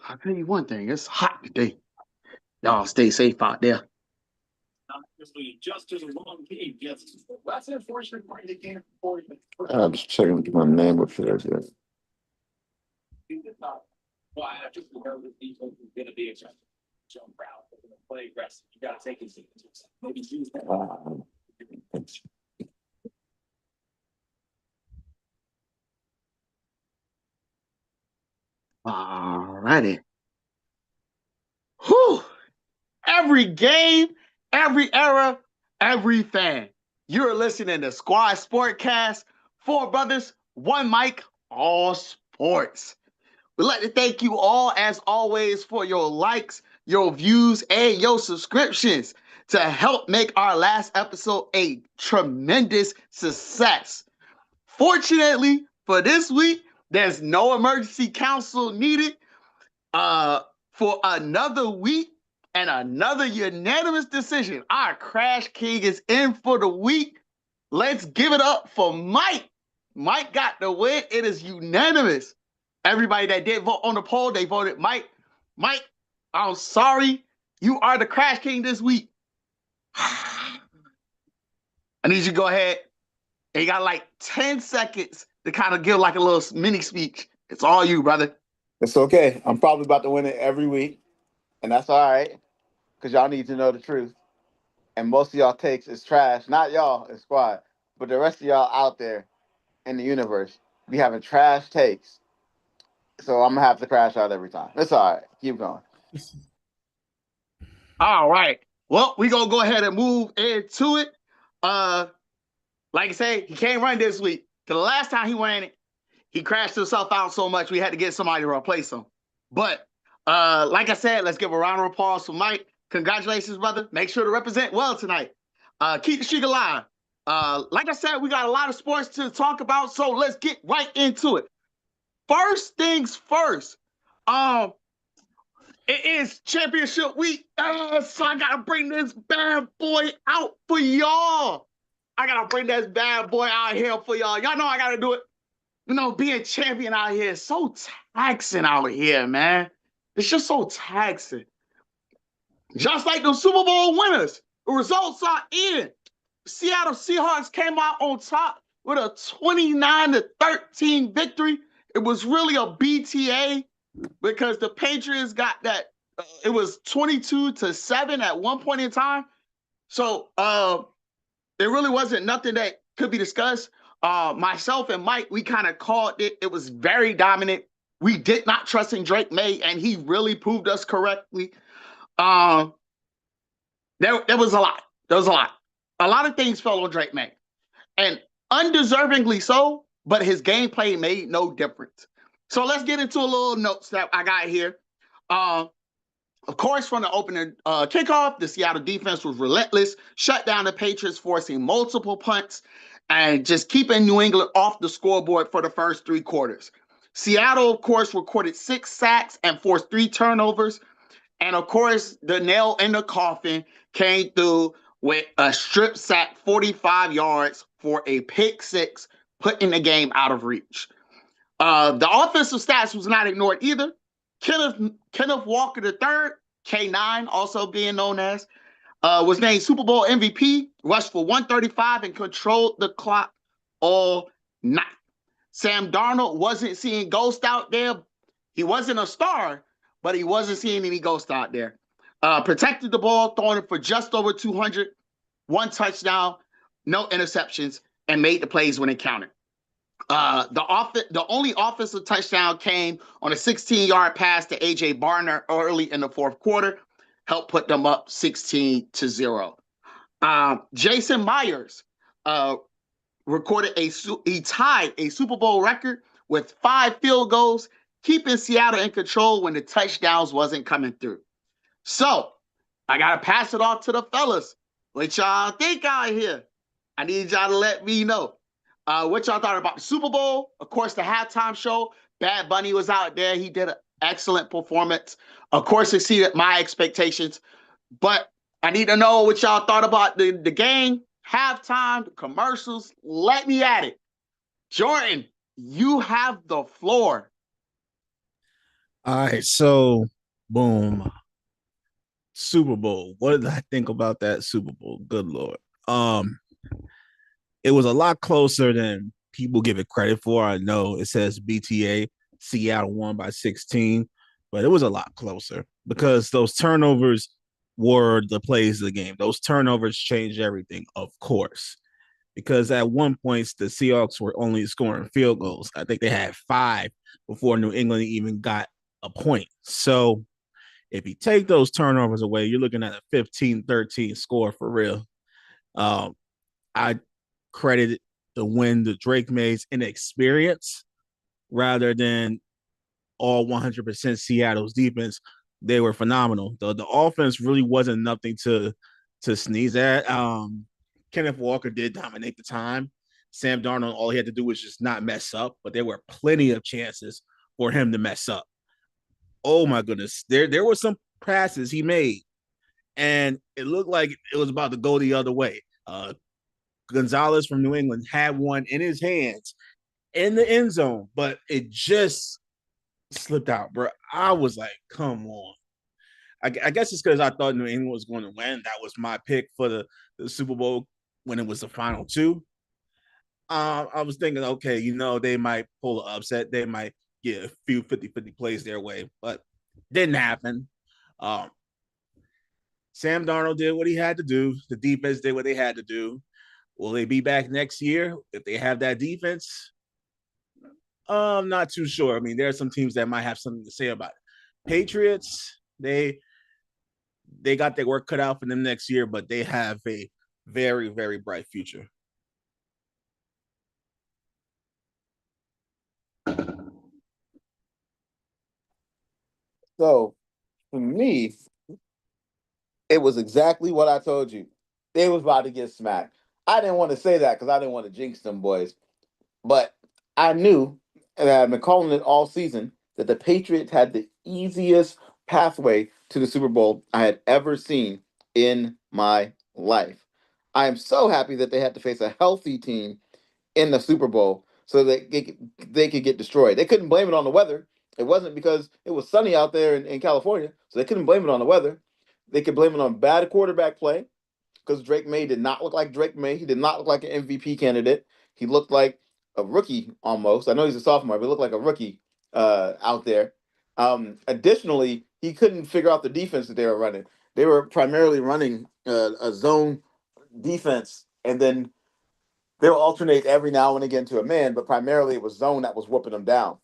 I'll tell you one thing, it's hot today. Y'all stay safe out there. I'm just checking my name. What should I do? Uh, All righty. Whew. Every game, every era, every fan. You're listening to Squad Sportcast. Four brothers, one mic, all sports. We'd like to thank you all, as always, for your likes, your views, and your subscriptions to help make our last episode a tremendous success. Fortunately, for this week, there's no emergency counsel needed for another week and another unanimous decision. Our Crash King is in for the week. Let's give it up for Mike. Mike got the win. It is unanimous. Everybody that did vote on the poll, they voted Mike. Mike, I'm sorry. You are the Crash King this week. I need you to go ahead. And you got like 10 seconds to kind of give like a little mini speech. It's all you, brother. It's okay. I'm probably about to win it every week, and that's all right, because y'all need to know the truth. And most of y'all takes is trash. Not y'all, it's squad, but the rest of y'all out there in the universe be having trash takes. So I'm gonna have to crash out every time. It's all right. Keep going. All right. Well, we're gonna go ahead and move into it. Like I say, he can't run this week. The last time he ran it, he crashed himself out so much we had to get somebody to replace him. But like I said, let's give a round of applause for Mike. Congratulations, brother. Make sure to represent well tonight. Keep the streak alive. Like I said, we got a lot of sports to talk about, so let's get right into it. First things first. It is championship week, so I gotta bring this bad boy out for y'all. I gotta bring this bad boy out here for y'all. Y'all know I gotta do it. You know, being champion out here is so taxing out here, man. It's just so taxing. Just like the Super Bowl winners, the results are in. Seattle Seahawks came out on top with a 29-13 victory. It was really a BTA because the Patriots got that. It was 22-7 at one point in time. So it really wasn't nothing that could be discussed. Myself and Mike, we kind of called it. It was very dominant. We did not trust in Drake May, and he really proved us correctly. There was a lot. There was a lot. A lot of things fell on Drake May, and undeservingly so, but his gameplay made no difference. So let's get into a little notes that I got here. Of course, from the opening kickoff, the Seattle defense was relentless, shut down the Patriots, forcing multiple punts and just keeping New England off the scoreboard for the first three quarters. Seattle, of course, recorded 6 sacks and forced 3 turnovers. And of course, the nail in the coffin came through with a strip sack 45 yards for a pick 6, putting the game out of reach. The offensive stats was not ignored either. Kenneth Walker III, K9, also being known as, was named Super Bowl MVP, rushed for 135 and controlled the clock all night. Sam Darnold wasn't seeing ghost out there. He wasn't a star, but he wasn't seeing any ghost out there. Protected the ball, throwing it for just over 200, 1 touchdown, no interceptions, and made the plays when it counted. The only offensive touchdown came on a 16-yard pass to A.J. Barner early in the fourth quarter, helped put them up 16-0. Jason Myers he tied a Super Bowl record with 5 field goals, keeping Seattle in control when the touchdowns wasn't coming through. So I gotta pass it off to the fellas. What y'all think out here? I need y'all to let me know. What y'all thought about the Super Bowl? Of course, the halftime show. Bad Bunny was out there. He did an excellent performance. Of course, exceeded my expectations. But I need to know what y'all thought about the game, halftime, the commercials. Let me at it. Jordan, you have the floor. All right, so boom, Super Bowl. What did I think about that Super Bowl? Good Lord. Um, it was a lot closer than people give it credit for. I know it says BTA, Seattle won by 16, but it was a lot closer because those turnovers were the plays of the game. Those turnovers changed everything, of course. Because at one point the Seahawks were only scoring field goals. I think they had five before New England even got a point. So if you take those turnovers away, you're looking at a 15-13 score for real. Um, I credit the win to Drake May's inexperience rather than all 100% Seattle's defense. They were phenomenal. The offense really wasn't nothing to sneeze at. Kenneth Walker did dominate the time. Sam Darnold, all he had to do was just not mess up, but there were plenty of chances for him to mess up. Oh my goodness, there were some passes he made, and it looked like it was about to go the other way. Gonzalez from New England had one in his hands in the end zone, but it just slipped out, bro. I was like, come on. I guess it's because I thought New England was going to win. That was my pick for the Super Bowl when it was the final two. I was thinking, okay, they might pull an upset. They might get a few 50-50 plays their way, but didn't happen. Um, Sam Darnold did what he had to do. The defense did what they had to do. Will they be back next year if they have that defense? I'm not too sure. I mean, there are some teams that might have something to say about it. Patriots, they got their work cut out for them next year, but they have a very, very bright future. So for me, it was exactly what I told you. They was about to get smacked. I didn't want to say that because I didn't want to jinx them boys. But I knew, and I've been calling it all season, that the Patriots had the easiest pathway to the Super Bowl I had ever seen in my life. I am so happy that they had to face a healthy team in the Super Bowl so that they could get destroyed. They couldn't blame it on the weather. It wasn't because it was sunny out there in California, so they couldn't blame it on the weather. They could blame it on bad quarterback play because Drake May did not look like Drake May. He did not look like an MVP candidate. He looked like a rookie almost. I know he's a sophomore, but he looked like a rookie out there. Additionally, he couldn't figure out the defense that they were running. They were primarily running a zone defense, and then they'll alternate every now and again to a man, but primarily it was zone that was whooping them down.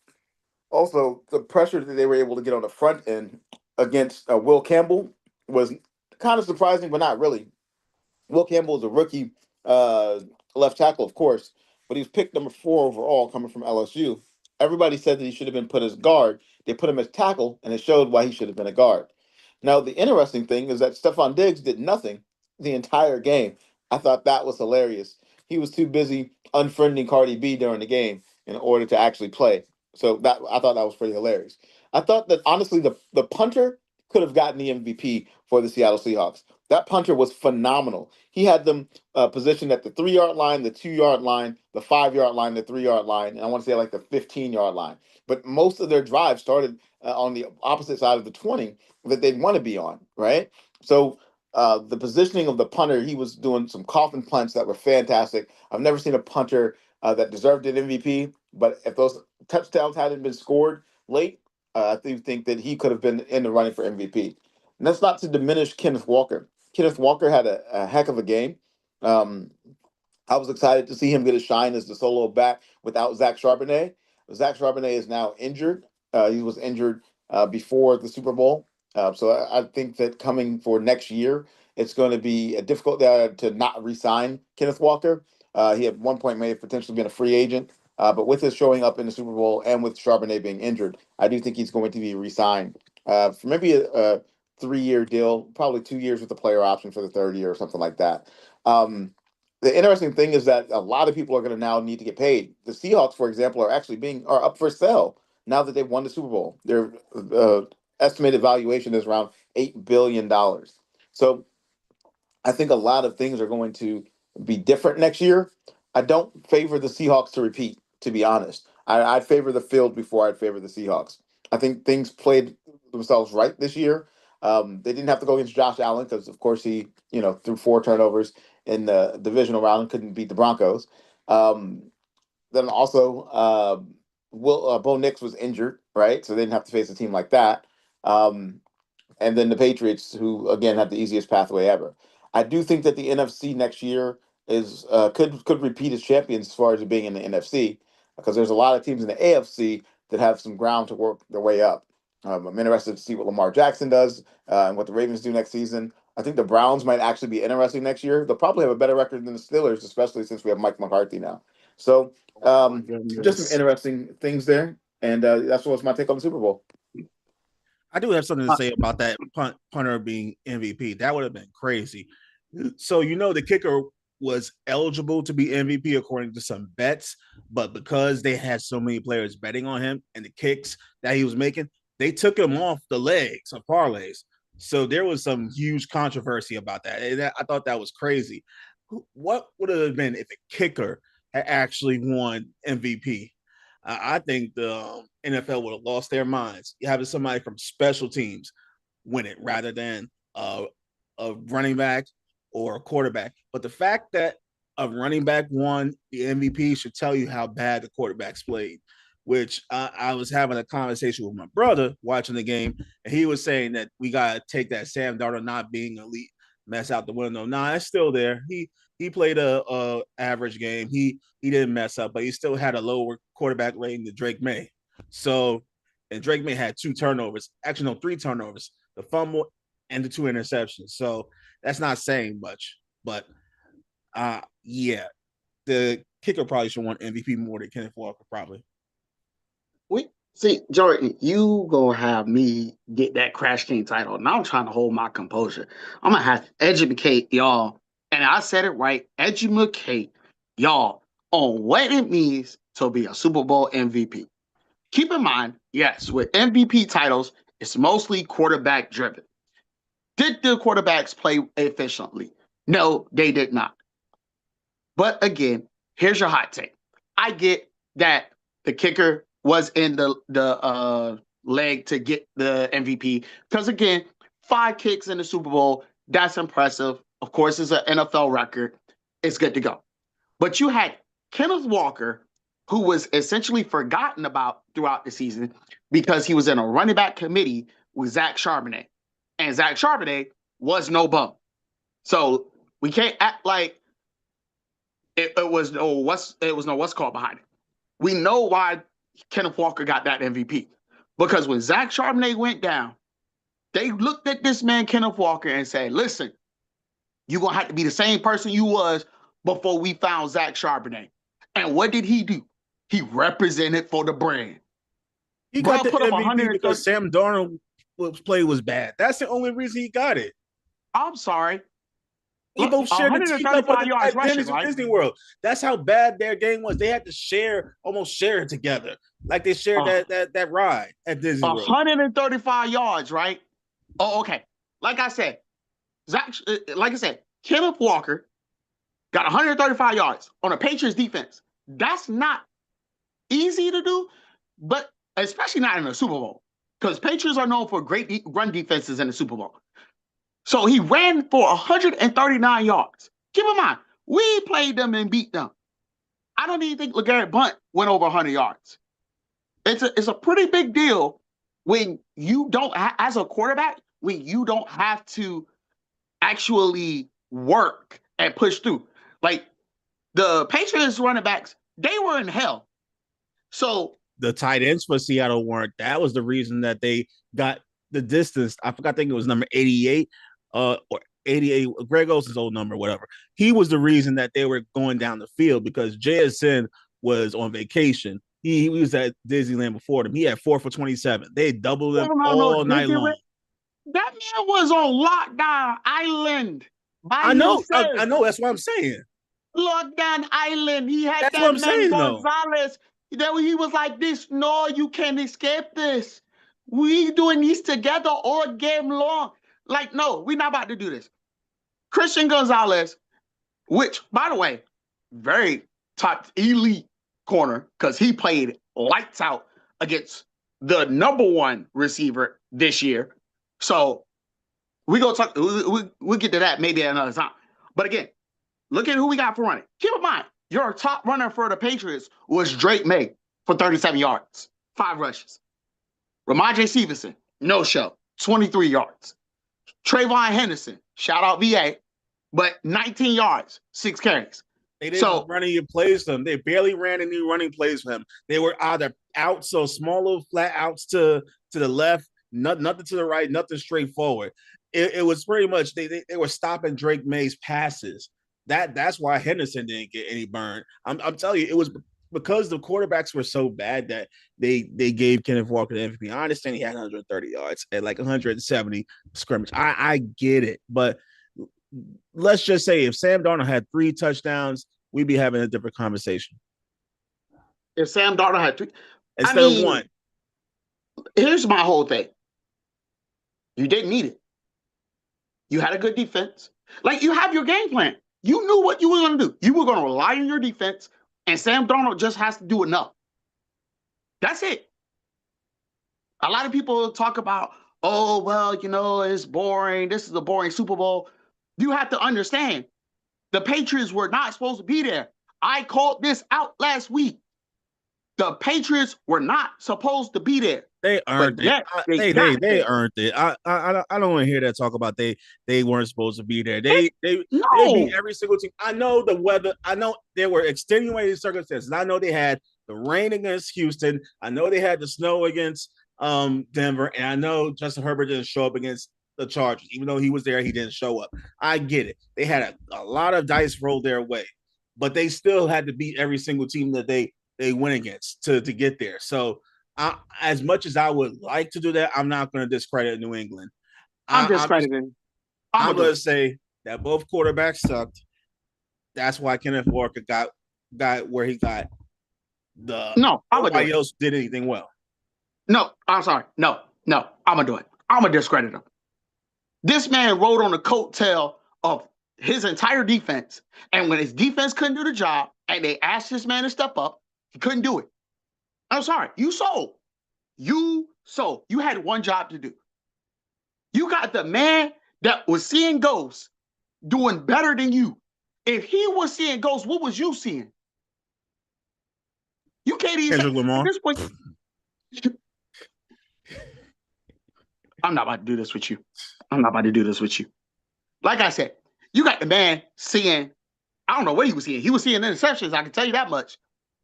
Also, the pressure that they were able to get on the front end against Will Campbell was kind of surprising, but not really. Will Campbell is a rookie uh, left tackle, of course, but he was picked number 4 overall coming from LSU. Everybody said that he should have been put as guard. They put him as tackle, and it showed why he should have been a guard. Now, the interesting thing is that Stephon Diggs did nothing the entire game. I thought that was hilarious. He was too busy unfriending Cardi B during the game in order to actually play. So that I thought that was pretty hilarious. I thought that honestly the punter could have gotten the MVP for the Seattle Seahawks. That punter was phenomenal. He had them positioned at the 3-yard line, the 2-yard line, the 5-yard line, the 3-yard line, and I want to say like the 15-yard line. But most of their drives started on the opposite side of the 20 that they'd want to be on, right? So the positioning of the punter, he was doing some coffin punts that were fantastic. I've never seen a punter that deserved an MVP, but if those touchdowns hadn't been scored late, I do think that he could have been in the running for MVP. And that's not to diminish Kenneth Walker. Kenneth Walker had a heck of a game. Um, I was excited to see him get a shine as the solo back without Zach Charbonnet. Zach Charbonnet is now injured. He was injured before the Super Bowl. So I think that coming for next year, it's going to be a difficult to not re-sign Kenneth Walker. He at one point may have potentially been a free agent, but with his showing up in the Super Bowl and with Charbonnet being injured, I do think he's going to be re-signed for maybe a 3-year deal, probably 2 years with a player option for the third year or something like that. The interesting thing is that a lot of people are going to now need to get paid. The Seahawks, for example, are up for sale now that they've won the Super Bowl. Their estimated valuation is around $8 billion. So I think a lot of things are going to be different next year. I don't favor the Seahawks to repeat, to be honest. I'd favor the field before I'd favor the Seahawks. I think things played themselves right this year. They didn't have to go against Josh Allen because, of course, he threw 4 turnovers in the divisional round and couldn't beat the Broncos. Um, then also, Bo Nix was injured, right? So they didn't have to face a team like that. Um, and then the Patriots, who again have the easiest pathway ever. I do think that the NFC next year is could repeat as champions as far as it being in the NFC, because there's a lot of teams in the AFC that have some ground to work their way up. I'm interested to see what Lamar Jackson does and what the Ravens do next season. I think the Browns might actually be interesting next year. They'll probably have a better record than the Steelers, especially since we have Mike McCarthy now. So Oh my just some goodness. interesting things there, and that's what's my take on the Super Bowl. I do have something to say about that punter being MVP. That would have been crazy. So the kicker was eligible to be MVP according to some bets, but because they had so many players betting on him and the kicks that he was making, they took him off the legs of parlays. So there was some huge controversy about that. And I thought that was crazy. What would it have been if a kicker had actually won MVP? I think the NFL would have lost their minds. You having somebody from special teams win it rather than a running back or a quarterback. But the fact that a running back won the MVP should tell you how bad the quarterbacks played. Which I was having a conversation with my brother watching the game, and he was saying that we gotta take that Sam Darnold not being elite mess out the window. Nah, it's still there. He played a average game. He didn't mess up, but he still had a lower quarterback rating than Drake May. So, and Drake May had 2 turnovers, actually no 3 turnovers, the fumble and the 2 interceptions. So that's not saying much, but yeah, the kicker probably should want MVP more than Kenneth Walker probably. We see, Jordan, you gonna have me get that Crash King title, and I'm trying to hold my composure. I'm gonna have to educate y'all, and I said it right, educate y'all on what it means to be a Super Bowl MVP. Keep in mind, yes, with MVP titles, it's mostly quarterback driven. Did the quarterbacks play efficiently? No, they did not. But again, here's your hot take. I get that the kicker was in the leg to get the MVP because again, 5 kicks in the Super Bowl, that's impressive. Of course, it's an NFL record. It's good to go. But you had Kenneth Walker, who was essentially forgotten about throughout the season because he was in a running back committee with Zach Charbonnet. And Zach Charbonnet was no bum. So we can't act like it was no what's called behind it. We know why Kenneth Walker got that MVP. Because when Zach Charbonnet went down, they looked at this man, Kenneth Walker, and said, listen, you're going to have to be the same person you was before we found Zach Charbonnet. And what did he do? He represented for the brand. He got the MVP because Sam Darnold's play was bad. That's the only reason he got it. I'm sorry. They both shared the team up at Disney World. That's how bad their game was. They had to almost share it together. Like they shared that ride at Disney World. 135 yards, right? Oh, okay. Like I said, Kenneth Walker got 135 yards on a Patriots defense. That's not easy to do, but especially not in a Super Bowl, because Patriots are known for great run defenses in the Super Bowl. So he ran for 139 yards. Keep in mind, we played them and beat them. I don't even think LeGarrette Blount went over 100 yards. It's a pretty big deal when you don't, as a quarterback, when you don't have to actually work and push through. Like the Patriots running backs, they were in hell. So the tight ends for Seattle weren't. That was the reason that they got the distance. I think it was number 88 or 88. Greg Olsen's old number, whatever. He was the reason that they were going down the field because JSN was on vacation. He was at Disneyland before them. He had 4 for 27. They doubled him all night long. That man was on lockdown island. I know. That's what I'm saying. Lockdown island. He had that man Gonzalez. He was like this. No, you can't escape this. We doing this together all game long. Like, no, we're not about to do this. Christian Gonzalez, which, by the way, very top elite corner because he played lights out against the number one receiver this year. So we go talk. We'll get to that maybe at another time. But again, look at who we got for running. Keep in mind, your top runner for the Patriots was Drake May for 37 yards, 5 rushes. Ramondre Stevenson, no show, 23 yards. Trayvon Henderson, shout out VA, but 19 yards, 6 carries. They didn't run any plays for him. They barely ran any running plays for him. They were either outs, so small little flat outs to the left, nothing to the right, nothing straight forward. It was pretty much they were stopping Drake May's passes. That's why Henderson didn't get any burn. I'm telling you, it was because the quarterbacks were so bad that they gave Kenneth Walker the MVP. I understand he had 130 yards and like 170 scrimmage. I get it, but let's just say if Sam Darnold had 3 touchdowns, we'd be having a different conversation. If Sam Darnold had 3 instead of 1. Here's my whole thing. You didn't need it. You had a good defense. Like, you have your game plan. You knew what you were going to do. You were going to rely on your defense, and Sam Darnold just has to do enough. That's it. A lot of people talk about, oh, well, it's boring. This is a boring Super Bowl. You have to understand, the Patriots were not supposed to be there. I called this out last week. The Patriots were not supposed to be there. They earned it. They earned it. I don't want to hear that talk about they weren't supposed to be there. They beat every single team. I know the weather. I know there were extenuating circumstances. I know they had the rain against Houston. I know they had the snow against Denver, and I know Justin Herbert didn't show up against the Chargers. Even though he was there, he didn't show up. I get it. They had a lot of dice rolled their way, but they still had to beat every single team that they went against to get there. So as much as I would like to do that, I'm not going to discredit New England. I'm discrediting. I'm going to say that both quarterbacks sucked. That's why Kenneth Walker got where he got. Nobody else did anything well. No, I'm sorry. No, I'm going to do it. I'm going to discredit him. This man rode on the coattail of his entire defense. And when his defense couldn't do the job and they asked this man to step up, he couldn't do it. I'm sorry. You sold. You had one job to do. You got the man that was seeing ghosts doing better than you. If he was seeing ghosts, what was you seeing? You can't even Kendrick Lamar. At this point. I'm not about to do this with you. Like I said, you got the man seeing, I don't know what he was seeing. He was seeing interceptions, I can tell you that much.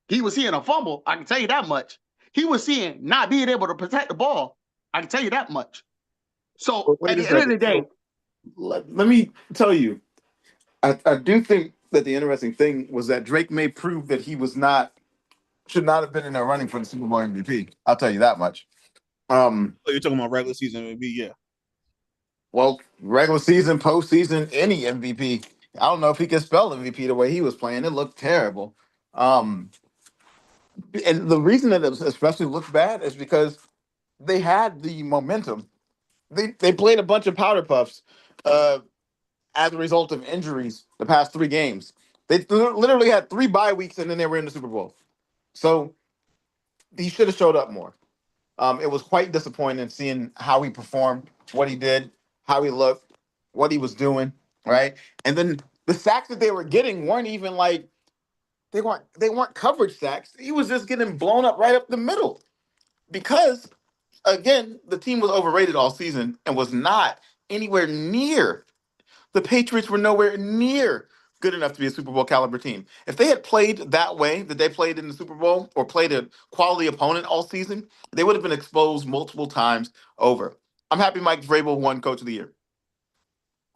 He was seeing a fumble, I can tell you that much. He was seeing not being able to protect the ball, I can tell you that much. So at the end of the day, let me tell you, I do think that the interesting thing was that Drake May proved that he should not have been in there running for the Super Bowl MVP. I'll tell you that much. You're talking about regular season MVP, yeah. Well, regular season, postseason, any MVP. I don't know if he can spell MVP the way he was playing. It looked terrible. And the reason that it especially looked bad is because they had the momentum. They played a bunch of powder puffs as a result of injuries the past 3 games. They literally had 3 bye weeks and then they were in the Super Bowl. So he should have showed up more. It was quite disappointing seeing how he performed, what he did, how he looked, what he was doing, right? And then the sacks that they were getting weren't even like they weren't coverage sacks. He was just getting blown up right up the middle because, again, the team was overrated all season and was not anywhere near. The Patriots were nowhere near good enough to be a Super Bowl caliber team. If they had played that way that they played in the Super Bowl or played a quality opponent all season, they would have been exposed multiple times over. I'm happy Mike Vrabel won Coach of the Year.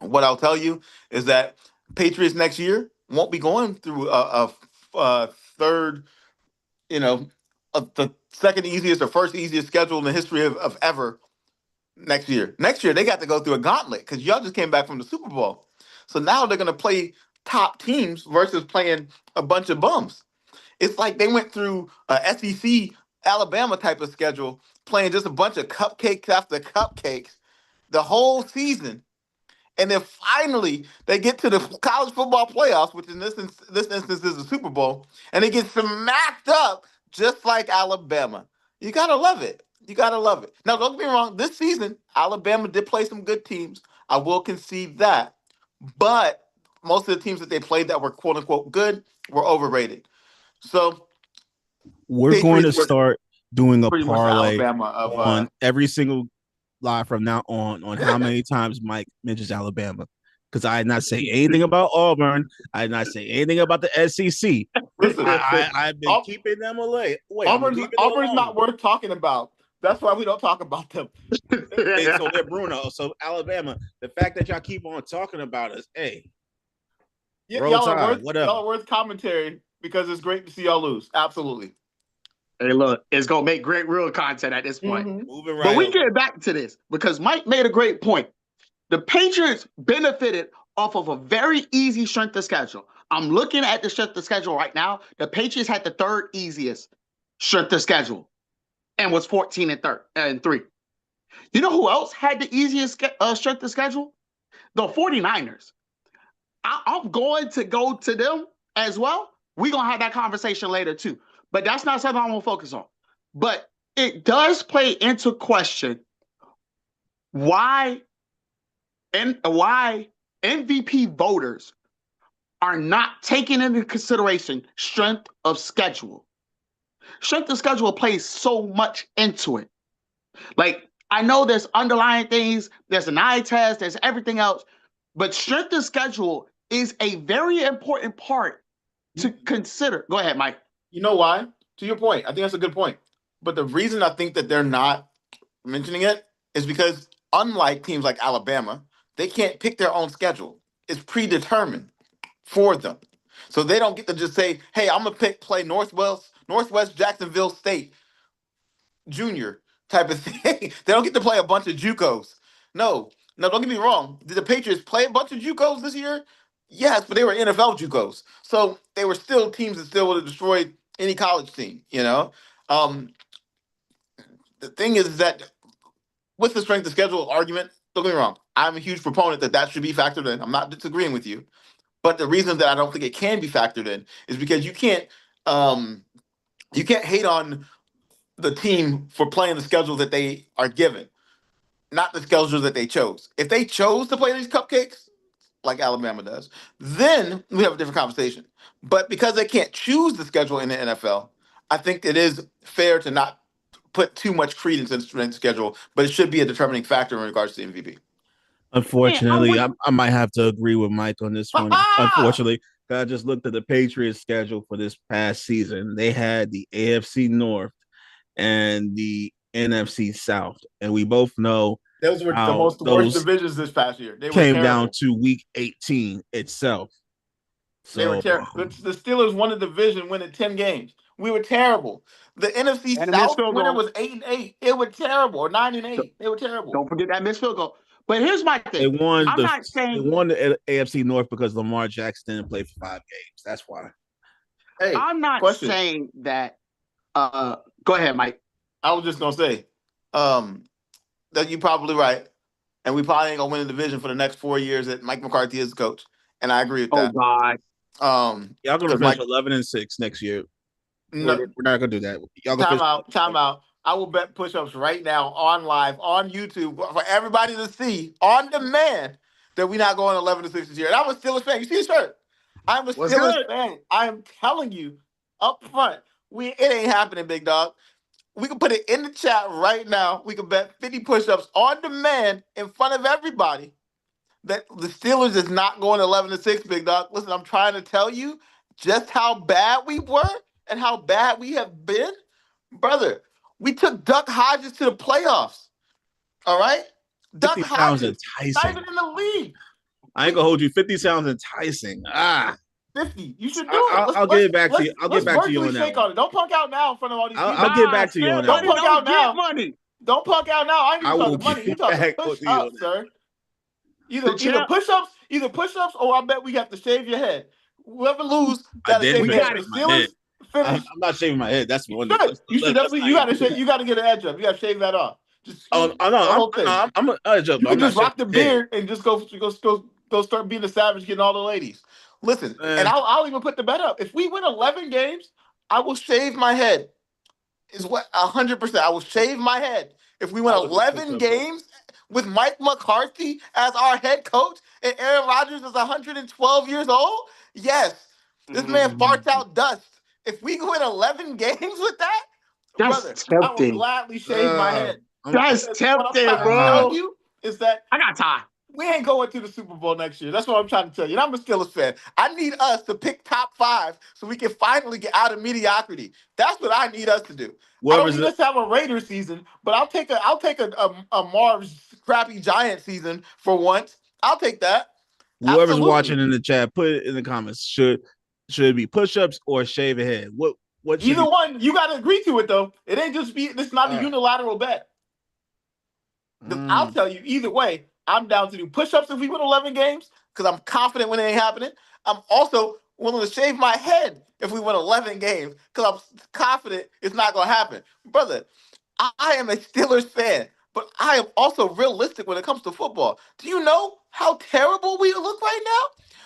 What I'll tell you is that Patriots next year won't be going through a third, the second easiest or first easiest schedule in the history of ever next year. Next year, they got to go through a gauntlet because y'all just came back from the Super Bowl. So now they're going to play top teams versus playing a bunch of bums. It's like they went through a SEC Alabama type of schedule, playing just a bunch of cupcakes after cupcakes the whole season. And then finally, they get to the college football playoffs, which in this instance is the Super Bowl, and they get smacked up just like Alabama. You got to love it. You gotta love it. Now, don't get me wrong. This season, Alabama did play some good teams. I will concede that, but most of the teams that they played that were quote unquote good were overrated. So We're going to Patriots were start doing a pretty much the parlay Alabama of on every single live from now on how many times Mike mentions Alabama. Because I did not say anything about Auburn. I did not say anything about the SEC. listen. I've been keeping them away. Wait, I'm Auburn's leaving it Auburn's alone. not worth talking about. That's why we don't talk about them. Hey, so they're Bruno. So Alabama, the fact that y'all keep on talking about us, hey, Y'all are worth commentary because it's great to see y'all lose. Absolutely. Hey, look, it's gonna make great real content at this point. Moving right But we over. get back to this because Mike made a great point. The Patriots benefited off of a very easy strength of schedule. I'm looking at the strength of schedule right now. The Patriots had the third easiest strength of schedule and was 14 and 3. You know who else had the easiest strength of schedule? The 49ers. I'm going to go to them as well. We're going to have that conversation later too. But that's not something I'm going to focus on. But it does play into question why MVP voters are not taking into consideration strength of schedule. Strength of schedule plays so much into it. Like, I know there's underlying things, there's an eye test, there's everything else, but strength of schedule is a very important part to consider. Go ahead, Mike. You know why? To your point, I think that's a good point. But the reason I think that they're not mentioning it is because unlike teams like Alabama, they can't pick their own schedule. It's predetermined for them. So they don't get to just say, hey, I'm going to play Northwest Jacksonville State Junior type of thing. They don't get to play a bunch of JUCOs. No, don't get me wrong. Did the Patriots play a bunch of JUCOs this year? Yes, but they were NFL JUCOs. So they were still teams that still would have destroyed any college team, you know? The thing is that with the strength of schedule argument, don't get me wrong, I'm a huge proponent that should be factored in. I'm not disagreeing with you. But the reason that I don't think it can be factored in is because you can't hate on the team for playing the schedule that they are given, not the schedule that they chose. If they chose to play these cupcakes, like Alabama does, then we have a different conversation. But because they can't choose the schedule in the NFL, I think it is fair to not put too much credence in the schedule, but it should be a determining factor in regards to MVP. Unfortunately, I might have to agree with Mike on this one. Unfortunately, I just looked at the Patriots schedule for this past season. They had the AFC North and the NFC South, and we both know those were the worst divisions this past year. They came down to Week 18 itself. So, they were terrible. The Steelers won the division, winning 10 games. We were terrible. The NFC South winner was 8-8. It was terrible, or 9-8. They were terrible. Don't forget that missed field goal. But here's my thing. They won the AFC North because Lamar Jackson didn't play for 5 games. That's why. Hey, I'm not saying that. Go ahead, Mike. I was just gonna say that you're probably right, and we probably ain't gonna win the division for the next 4 years that Mike McCarthy is the coach, and I agree with that. Oh God. Y'all gonna finish 11-6 next year. No, we're not gonna do that. Y'all time out. I will bet push-ups right now on live on YouTube for everybody to see on demand that we're not going 11-6 this year. And I'm a Steelers fan. You see his shirt? I'm a Steelers fan. I am telling you up front, it ain't happening, big dog. We can put it in the chat right now. We can bet 50 push-ups on demand in front of everybody that the Steelers is not going 11-6, big dog. Listen, I'm trying to tell you just how bad we were and how bad we have been. Brother, we took Duck Hodges to the playoffs. All right? Duck Hodges. Not even in the league. I ain't gonna hold you. 50 sounds enticing. 50. You should do it. I'll get back to you. I'll get back to you on that. Don't punk out now in front of all these people. I'll get back to you on that. Don't punk out now. Don't punk out now. I ain't even talking money. You talking push-ups, sir. Either push-ups, or I bet we have to shave your head. Whoever lose, gotta shave your head. I'm not shaving my head. That's one. You should definitely. You gotta get an edge up. You gotta shave that off. I'm an edge up. You can just rock the beard and just go start being a savage, getting all the ladies. Listen, and I'll even put the bet up. If we win 11 games, I will shave my head is what 100%. I will shave my head if we win I would do 11 push-ups. games with Mike McCarthy as our head coach and Aaron Rodgers is 112 years old. Yes, this man farts out dust. If we win 11 games with that, That's brother, I will tempting. gladly shave my head. That's Because what I'm tempting, trying to tell bro. you is that I got time. we ain't going to the Super Bowl next year. That's what I'm trying to tell you. And I'm a Steelers fan. I need us to pick top 5 so we can finally get out of mediocrity. That's what I need us to do. I don't need us to have a Raiders season, but I'll take a Marv's crappy Giant season for once. I'll take that. Whoever's Absolutely. watching in the chat, put it in the comments. Should it be push-ups or shave a head? What should Either one, you got to agree to it though. It ain't just be. It's not a unilateral bet. I'll tell you either way. I'm down to do push-ups if we win 11 games because I'm confident when it ain't happening. I'm also willing to shave my head if we win 11 games because I'm confident it's not going to happen. Brother, I am a Steelers fan, but I am also realistic when it comes to football. Do you know how terrible we look right now?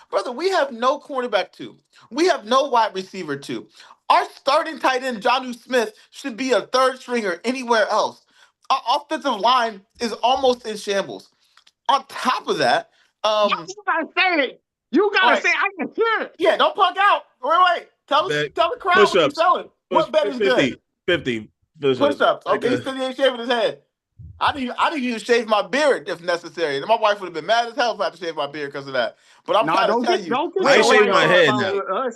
Brother, we have no cornerback 2. We have no wide receiver 2. Our starting tight end, Jonnu Smith, should be a third stringer anywhere else. Our offensive line is almost in shambles. On top of that, You gotta say it. You gotta say I can hear it. Yeah, don't punk out. Wait. Tell the crowd what you're selling. What bet is good? 50 push-ups. Okay, he said he ain't shaving his head. I need you to shave my beard if necessary. And my wife would have been mad as hell if I had to shave my beard because of that. But I'm trying to tell you, I ain't shaving my head now.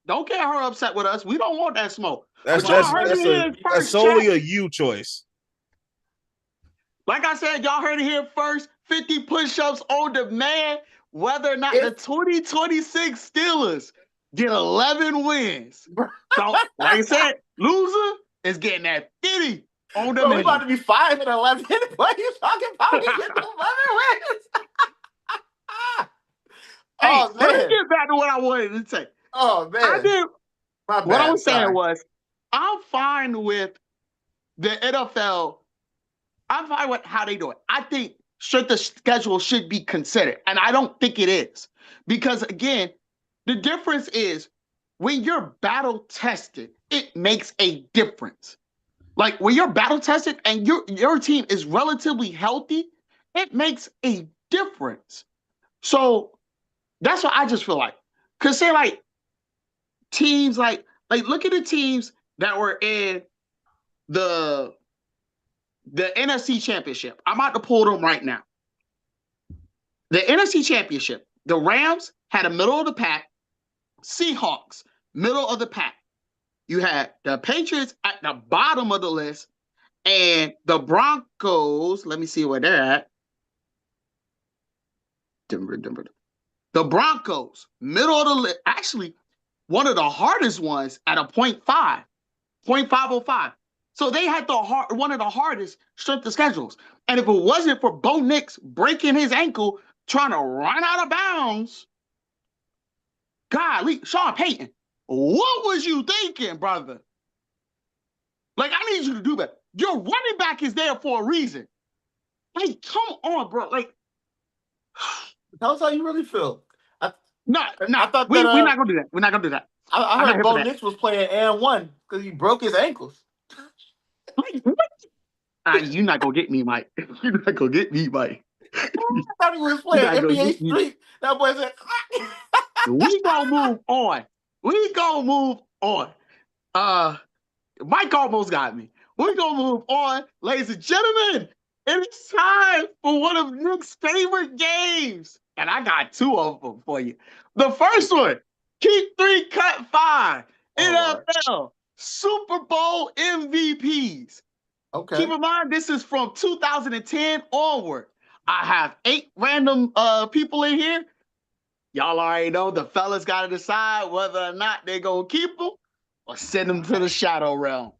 Don't get her upset with us. We don't want that smoke. That's solely a you choice. Like I said, y'all heard it here first. 50 push-ups on demand. Whether or not the 2026 Steelers get 11 wins. So, like I said, loser is getting that 50 on demand. We about to be 5 and 11. What are you talking about? We get 11 wins. Hey, let me get back to what I wanted to say. Oh, man. What I was saying was, I'm fine with the NFL. I'm fine with how they do it. I think the schedule should be considered, and I don't think it is. Because, again, the difference is when you're battle-tested, it makes a difference. Like, when you're battle-tested and your team is relatively healthy, it makes a difference. So that's what I just feel like. Because, say, like, teams like look at the teams that were in the NFC Championship. I'm about to pull them right now. The NFC Championship, the Rams had a middle of the pack, Seahawks, middle of the pack. You had the Patriots at the bottom of the list, and the Broncos, let me see where they're at. The Broncos, middle of the list, actually one of the hardest ones at a 0.505. So they had one of the hardest strength of schedules. And if it wasn't for Bo Nix breaking his ankle trying to run out of bounds, golly, Sean Payton, what was you thinking, brother? Like, I need you to do that. Your running back is there for a reason. Like, come on, bro. Like, tell us how you really feel. No, we're not gonna do that. We're not gonna do that. I heard Bo Nix was playing and one because he broke his ankles. Like, what? You're not gonna get me, Mike. You're not gonna get me, Mike. I thought he was playing NBA Street. That boy said, we gonna move on. Mike almost got me. We're gonna move on, ladies and gentlemen. It's time for one of Nick's favorite games. And I got 2 of them for you. The first one, Keep 3, Cut 5. NFL Super Bowl MVPs. Okay. Keep in mind, this is from 2010 onward. I have 8 random people in here. Y'all already know the fellas got to decide whether or not they're going to keep them or send them to the shadow realm.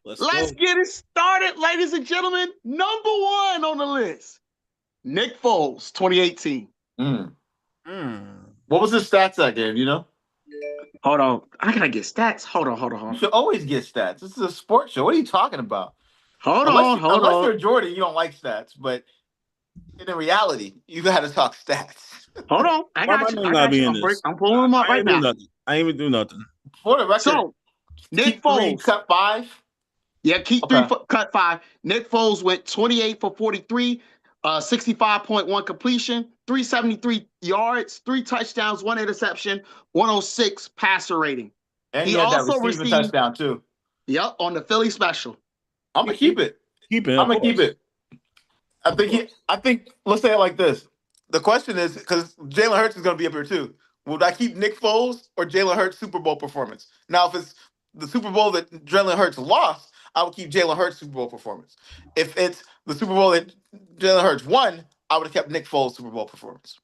Let's get it started, ladies and gentlemen. Number 1 on the list, Nick Foles, 2018. What was his stats that game, you know? Hold on. I got to get stats. Hold on. You should always get stats. This is a sports show. What are you talking about? Unless you're Jordan, you don't like stats. But in reality, you got to talk stats. Hold on. I got you. I'm pulling them up right now. I ain't even do nothing. For the record, so, Nick Foles. Cut 5. Yeah, keep Okay. 3, cut 5. Nick Foles went 28 for 43, 65.1 completion, 373 yards, 3 touchdowns, 1 interception, 106 passer rating. And He he had that also receiving received, touchdown too. yep, on the Philly special. I'm gonna keep it. Keep it, I'm of gonna keep course. it. I think let's say it like this. The question is because Jalen Hurts is gonna be up here too. Would I keep Nick Foles or Jalen Hurts Super Bowl performance? Now, if it's the Super Bowl that Jalen Hurts lost, I would keep Jalen Hurts Super Bowl performance. If it's the Super Bowl that Jalen Hurts won, I would have kept Nick Foles Super Bowl performance.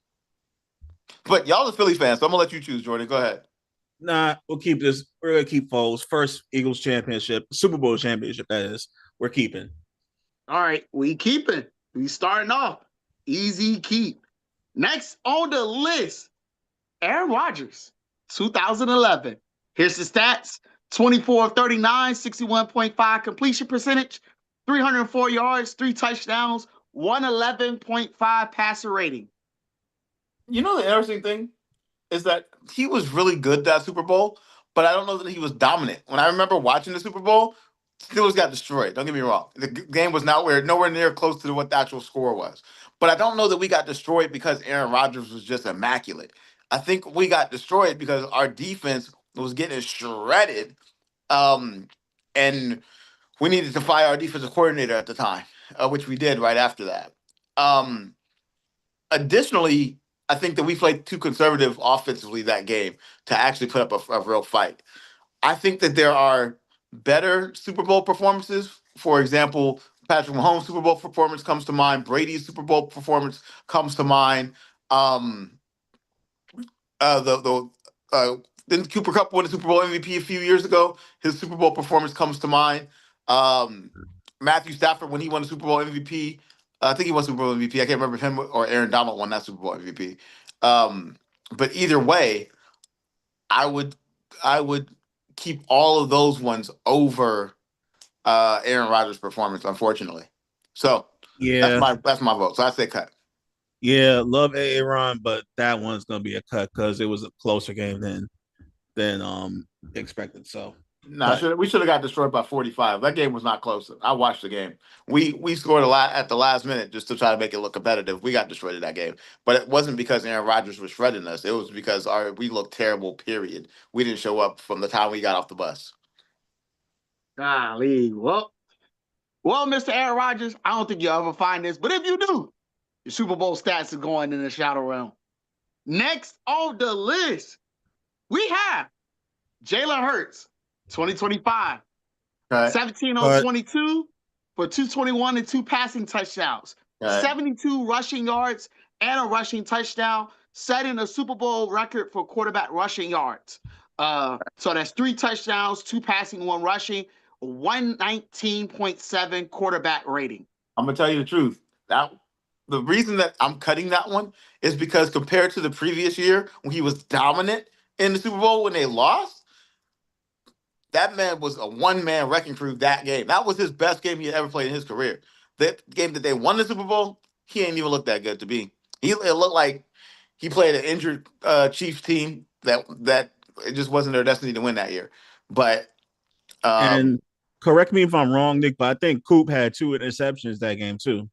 But y'all are Philly fans, so I'm gonna let you choose, Jordan. Go ahead. Nah, we'll keep this. We're gonna keep Foles first Eagles championship, Super Bowl championship. That is, we're keeping. All right, we keeping. We starting off. Easy keep. Next on the list, Aaron Rodgers, 2011. Here's the stats: 24 of 39, 61.5 completion percentage, 304 yards, 3 touchdowns, 111.5 passer rating. You know the interesting thing is that he was really good that Super Bowl, but I don't know that he was dominant. When I remember watching the Super Bowl, Steelers got destroyed. Don't get me wrong. The game was nowhere near close to what the actual score was. But I don't know that we got destroyed because Aaron Rodgers was just immaculate. I think we got destroyed because our defense was getting shredded, and we needed to fire our defensive coordinator at the time, which we did right after that. Um, Additionally, I think that we played too conservative offensively that game to actually put up a real fight. I think that there are better Super Bowl performances. For example, Patrick Mahomes' Super Bowl performance comes to mind. Brady's Super Bowl performance comes to mind. Um, the Didn't Cooper Kupp win the Super Bowl MVP a few years ago? His Super Bowl performance comes to mind. Um, Matthew Stafford when he won the Super Bowl MVP. I think he won Super Bowl MVP. I can't remember if him or Aaron Donald won that Super Bowl MVP. But either way, I would I would keep all of those ones over Aaron Rodgers' performance, unfortunately. So Yeah, that's my vote. So I say cut. yeah, love Aaron, but that one's gonna be a cut because it was a closer game than expected. So cut. We should have got destroyed by 45. That game was not close. I watched the game. We scored a lot at the last minute just to try to make it look competitive. We got destroyed in that game, but it wasn't because Aaron Rodgers was shredding us. It was because we looked terrible. Period. We didn't show up from the time we got off the bus. Golly. Well, Mr. Aaron Rodgers, I don't think you'll ever find this, but if you do, your Super Bowl stats are going in the shadow realm. Next on the list, we have Jalen Hurts, 2025. Okay. 17 on 22 for 221 and 2 passing touchdowns, Okay. 72 rushing yards and a rushing touchdown, setting a Super Bowl record for quarterback rushing yards. So that's 3 touchdowns, 2 passing, 1 rushing, 119.7 quarterback rating. I'm gonna tell you the truth. The reason that I'm cutting that one is because compared to the previous year when he was dominant in the Super Bowl when they lost, that man was a one-man wrecking crew that game. That was his best game he had ever played in his career. That game that they won the Super Bowl, he ain't even look that good to be. It looked like he played an injured Chiefs team that it just wasn't their destiny to win that year. But And correct me if I'm wrong, Nick, but I think Coop had 2 interceptions that game too.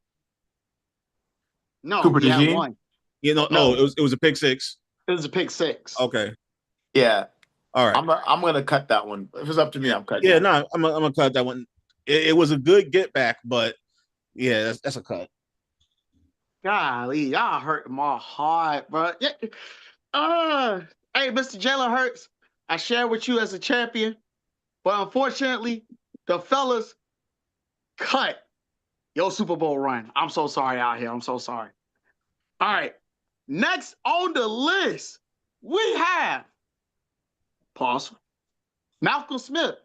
No, Cooper he had DeJean? 1. No, it was a pick 6. It was a pick 6. Okay. Yeah. All right. I'm gonna cut that one. If it's up to me, I'm cutting. Yeah, no, I'm gonna cut that one. It was a good get back, but yeah, that's a cut. Golly, y'all hurt my heart, bro. Yeah. Hey, Mr. Jalen Hurts, I share with you as a champion, but unfortunately, the fellas cut your Super Bowl run. I'm so sorry out here. I'm so sorry. All right. Next on the list, we have pause. Malcolm Smith,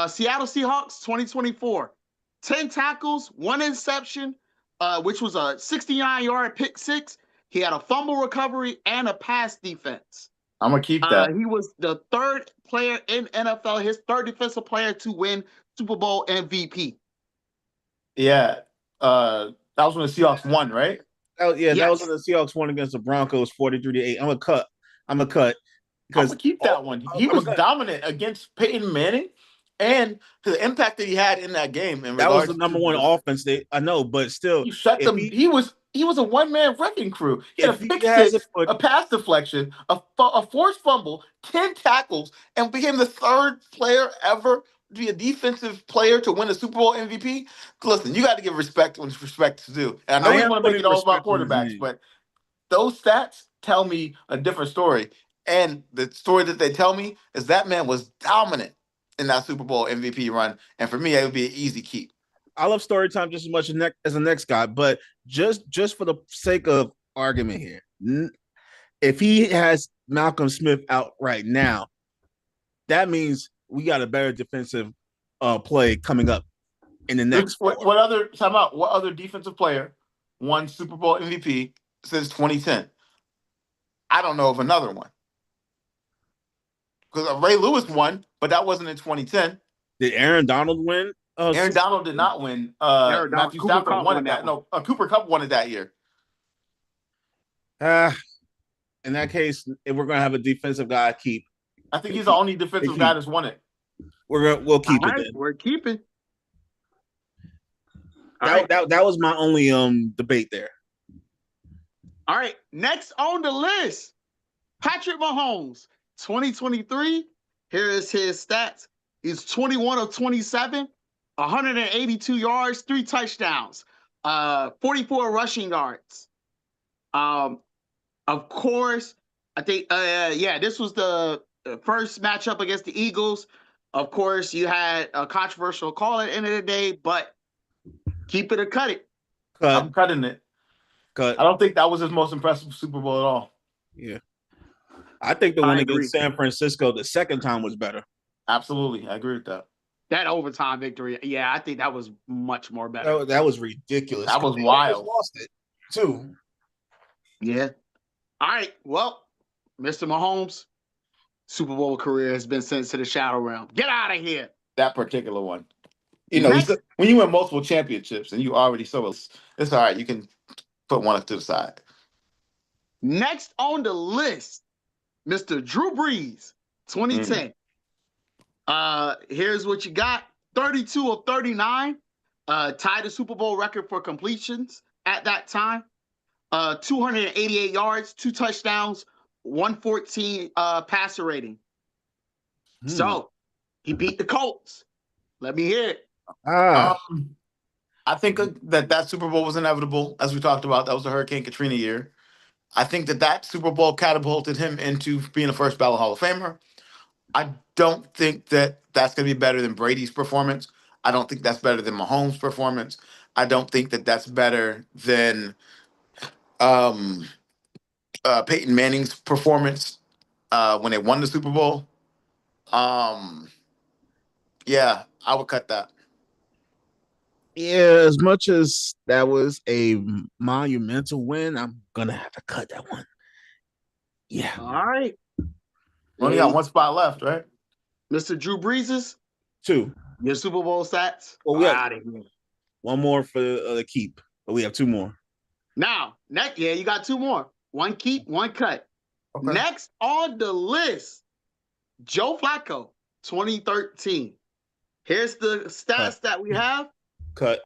Seattle Seahawks 2024. 10 tackles, 1 interception, which was a 69-yard pick 6. He had a fumble recovery and a pass defense. I'm gonna keep that. He was the 3rd player in NFL, his 3rd defensive player to win Super Bowl MVP. Yeah. That was when the Seahawks won, right? Oh yeah, Yes. that was when the Seahawks won against the Broncos 43-8. I'm a cut. I'm gonna keep that one. He was dominant against Peyton Manning. And the impact that he had in that game in That was regards the number to one offense. I know, but still, he shut if them. He was a one-man wrecking crew. He had a he pick hasn't six, put, a pass deflection, a forced fumble, 10 tackles, and became the third player ever to be a defensive player to win a Super Bowl MVP. Listen, you got to give respect when respect is due. And I know I we am want to make putting it all about respect on his quarterbacks, name. but those stats tell me a different story. And the story that they tell me is that man was dominant in that Super Bowl MVP run. And for me, it would be an easy keep. I love story time just as much as the next guy, but just for the sake of argument here, if he has Malcolm Smith out right now, that means we got a better defensive play coming up in the next four. What other time out? What other defensive player won Super Bowl MVP since 2010? I don't know of another one. Because Ray Lewis won, but that wasn't in 2010. Did Aaron Donald win? Aaron Donald did not win. Matthew Cooper Stafford Kupp won won it that that. one. No, Cooper Kupp won it that year. In that case, if we're gonna have a defensive guy keep, I think he's the only defensive guy that's won it. We'll keep it. Then. We're keeping. That was my only debate there. All right, next on the list, Patrick Mahomes, 2023. Here is his stats. He's 21 of 27, 182 yards, 3 touchdowns, 44 rushing yards. Of course, I think, this was the first matchup against the Eagles. Of course, you had a controversial call at the end of the day, but keep it or cut it. I'm cutting it. Cut. I don't think that was his most impressive Super Bowl at all. Yeah. I think the one against San Francisco the second time was better. Absolutely. I agree with that. That overtime victory, yeah, I think that was much more better. That was ridiculous. That was wild. Lost it, too. Yeah. All right. Well, Mr. Mahomes, Super Bowl career has been sent to the shadow realm. Get out of here. That particular one. You know, when you win multiple championships and you already it's all right. You can put one up to the side. Next on the list, Mr. Drew Brees, 2010. Here's what you got. 32 of 39. Tied the Super Bowl record for completions at that time. 288 yards, 2 touchdowns, 114 passer rating. So he beat the Colts. Let me hear it. I think that Super Bowl was inevitable, as we talked about. That was the Hurricane Katrina year. I think that Super Bowl catapulted him into being a first ballot Hall of Famer. I don't think that that's going to be better than Brady's performance. I don't think that's better than Mahomes' performance. I don't think that that's better than Peyton Manning's performance when they won the Super Bowl. Yeah, I would cut that. Yeah, as much as that was a monumental win, I'm gonna have to cut that one. Yeah. All right. Only got one spot left, right? Mr. Drew Brees' 2. Your Super Bowl stats? Well, we got one more for the keep, but we have 2 more. Now, you got 2 more. One keep, one cut. Okay. Next on the list, Joe Flacco, 2013. Here's the stats that we have. Cut.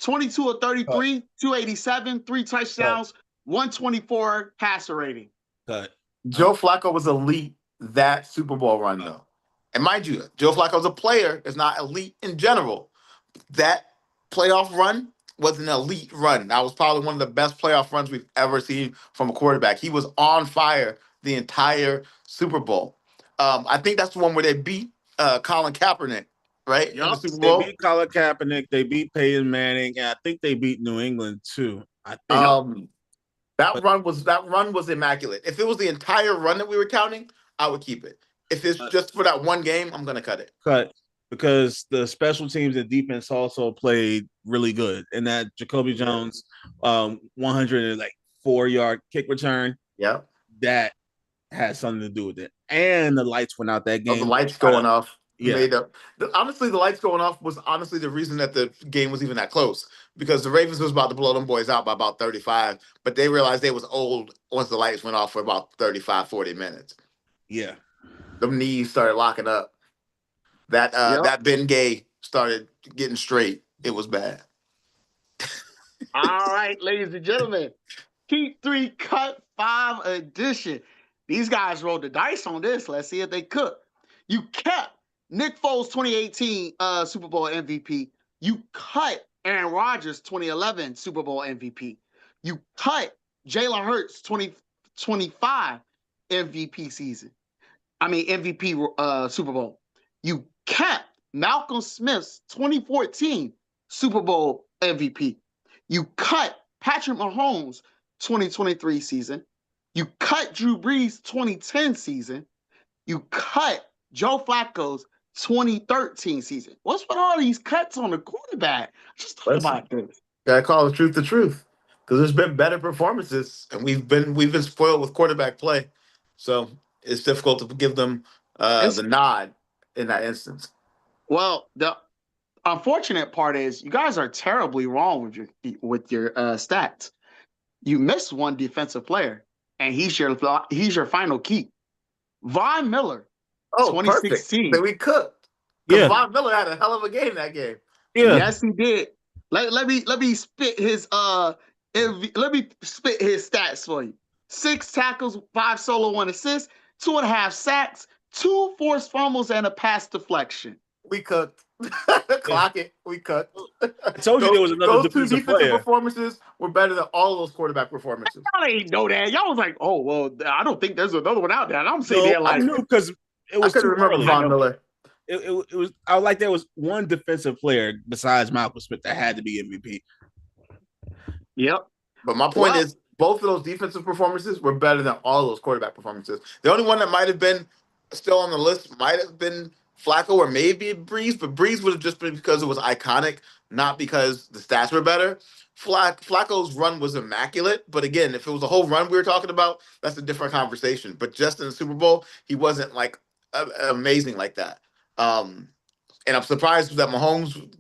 22 of 33, 287, 3 touchdowns, 124 passer rating. Cut. Joe Flacco was elite that Super Bowl run, though. And mind you, Joe Flacco's a player is not elite in general. That playoff run was an elite run. That was probably one of the best playoff runs we've ever seen from a quarterback. He was on fire the entire Super Bowl. I think that's the one where they beat Colin Kaepernick, right? Yep. In the Super Bowl. They beat Colin Kaepernick. They beat Peyton Manning, and I think they beat New England too. I think that run was immaculate. If it was the entire run that we were counting, I would keep it. If it's just for that one game, I'm gonna cut it. Cut. Because the special teams and defense also played really good. And that Jacoby Jones 104-yard kick return, that had something to do with it. And the lights went out that game. The lights going off. Yeah. Honestly, the lights going off was honestly the reason that the game was even that close. Because the Ravens was about to blow them boys out by about 35. But they realized they was old once the lights went off for about 35, 40 minutes. Yeah. Them knees started locking up. that Ben Gay started getting straight, it was bad. All right, ladies and gentlemen, Keep 3 Cut 5 edition. These guys rolled the dice on this. Let's see if they cook. You kept Nick Foles 2018 Super Bowl MVP. You cut Aaron Rodgers 2011 Super Bowl MVP. You cut Jalen Hurts 2025 MVP season. MVP Super Bowl. You kept Malcolm Smith's 2014 Super Bowl MVP. You cut Patrick Mahomes' 2023 season. You cut Drew Brees' 2010 season. You cut Joe Flacco's 2013 season. What's with all these cuts on the quarterback? Just thought about this. Gotta call the truth, because there's been better performances, and we've been spoiled with quarterback play, so it's difficult to give them the nod in that instance. Well, the unfortunate part is you guys are terribly wrong with your stats. You missed one defensive player, and he's your final key. Von Miller, 2016. Perfect. Then we cooked. Yeah, Von Miller had a hell of a game that game. Yeah. Yes, he did. Let me spit his stats for you. 6 tackles, 5 solo, 1 assist, 2.5 sacks, 2 forced fumbles, and a pass deflection. We cooked. Clock it. We cooked. I told you there was another defensive player. Performances were better than all of those quarterback performances. Y'all ain't know that. Y'all was like, oh, well, I don't think there's another one out there. And I'm sitting there like, I knew because it was too remember early. Von Miller. It was. I was like, there was one defensive player besides Malcolm Smith that had to be MVP. Yep. But my point is, both of those defensive performances were better than all of those quarterback performances. The only one that might have been still on the list might have been Flacco or maybe Breeze, but Breeze would have just been because it was iconic, not because the stats were better. Flacco's run was immaculate, but again, if it was a whole run we were talking about, that's a different conversation. But just in the Super Bowl, he wasn't like amazing like that. And I'm surprised that Mahomes'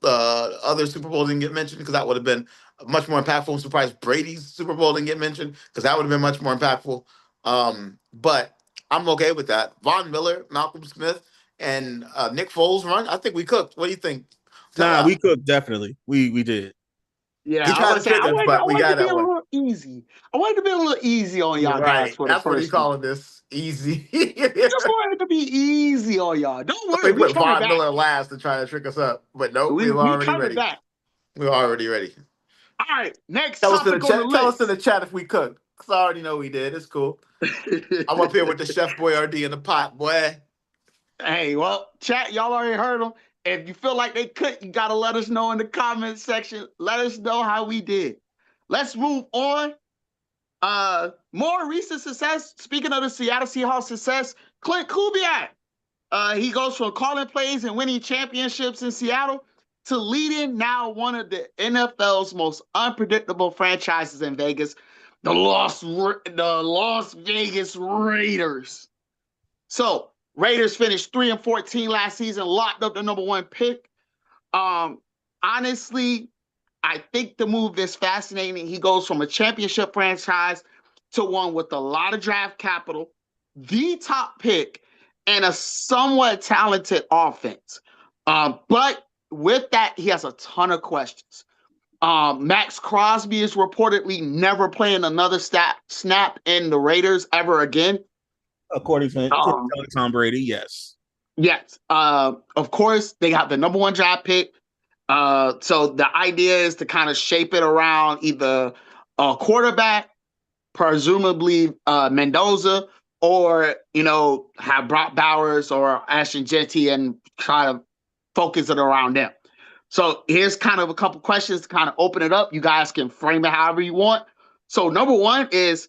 other Super Bowl didn't get mentioned, because that would have been much more impactful. I'm surprised Brady's Super Bowl didn't get mentioned, because that would have been much more impactful. But I'm okay with that. Von Miller, Malcolm Smith, and Nick Foles run, I think we cooked. What do you think? We cooked, definitely. We did. Yeah, I wanted to be a little easy. I wanted to be a little easy on y'all guys for the first. That's what you calling this, easy. Just wanted to be easy on y'all. Don't worry. We put Von Miller last to try to trick us up, but nope, we're already ready. Back. We're already ready. All right, next tell topic us in tell us in the chat if we cooked, because I already know we did. It's cool. I'm up here with the Chef Boyardee in the pot, boy. Hey, well, chat, y'all already heard them. If you feel like they could, you got to let us know in the comment section. Let us know how we did. Let's move on. More recent success. Speaking of the Seattle Seahawks success, Clint Kubiak. He goes from calling plays and winning championships in Seattle to leading now one of the NFL's most unpredictable franchises in Vegas, the Las Vegas Raiders. So, Raiders finished 3-14 last season, locked up the #1 pick. Honestly, I think the move is fascinating. He goes from a championship franchise to one with a lot of draft capital, the top pick, and a somewhat talented offense. But with that, he has a ton of questions. Max Crosby is reportedly never playing another snap in the Raiders ever again. According to Tom Brady, yes. Yes. Of course, they got the #1 draft pick. So the idea is to kind of shape it around either a quarterback, presumably Mendoza, or, have Brock Bowers or Ashton Jeanty and try to focus it around them. So here's kind of a couple questions to kind of open it up. You guys can frame it however you want. So number 1 is,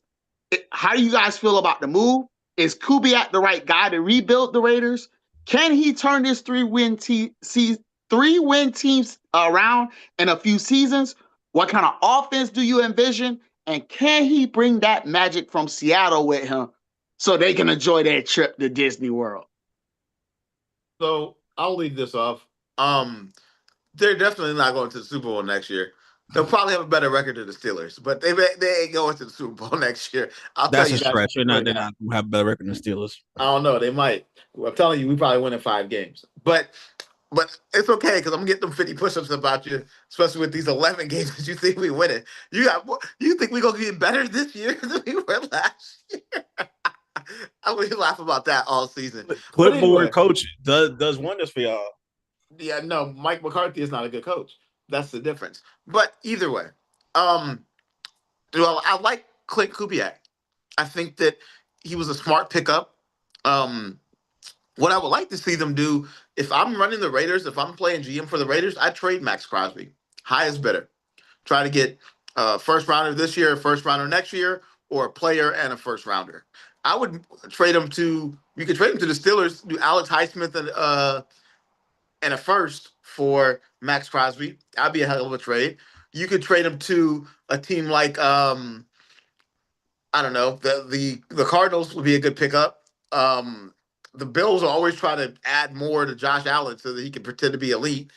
how do you guys feel about the move? Is Kubiak the right guy to rebuild the Raiders? Can he turn this 3-win teams around in a few seasons? What kind of offense do you envision? And can he bring that magic from Seattle with him so they can enjoy their trip to Disney World? So I'll lead this off. They're definitely not going to the Super Bowl next year. They'll probably have a better record than the Steelers, but they ain't going to the Super Bowl next year. I'll tell That's a you that stretch. right They're now. not gonna have a better record than the Steelers. I don't know. They might. I'm telling you, we probably win in 5 games. But it's okay because I'm getting them 50 push-ups about you, especially with these 11 games that you think we win it. You think we're gonna get better this year than we were last year? I'm gonna laugh about that all season. But Clipboard anyway, coach does wonders for y'all. yeah, no, Mike McCarthy is not a good coach. That's the difference. But either way, um, well, I like Clint Kubiak. I think that he was a smart pickup. Um, what I would like to see them do, if I'm running the Raiders, if I'm playing GM for the Raiders, I trade Max Crosby. Highest bidder. Try to get a first rounder this year, a first rounder next year, or a player and a first rounder. I would trade him to. You could trade him to the Steelers. Do Alex Highsmith and a first for Max Crosby. That'd be a hell of a trade. You could trade him to a team like I don't know. The Cardinals would be a good pickup. The Bills will always try to add more to Josh Allen so that he can pretend to be elite.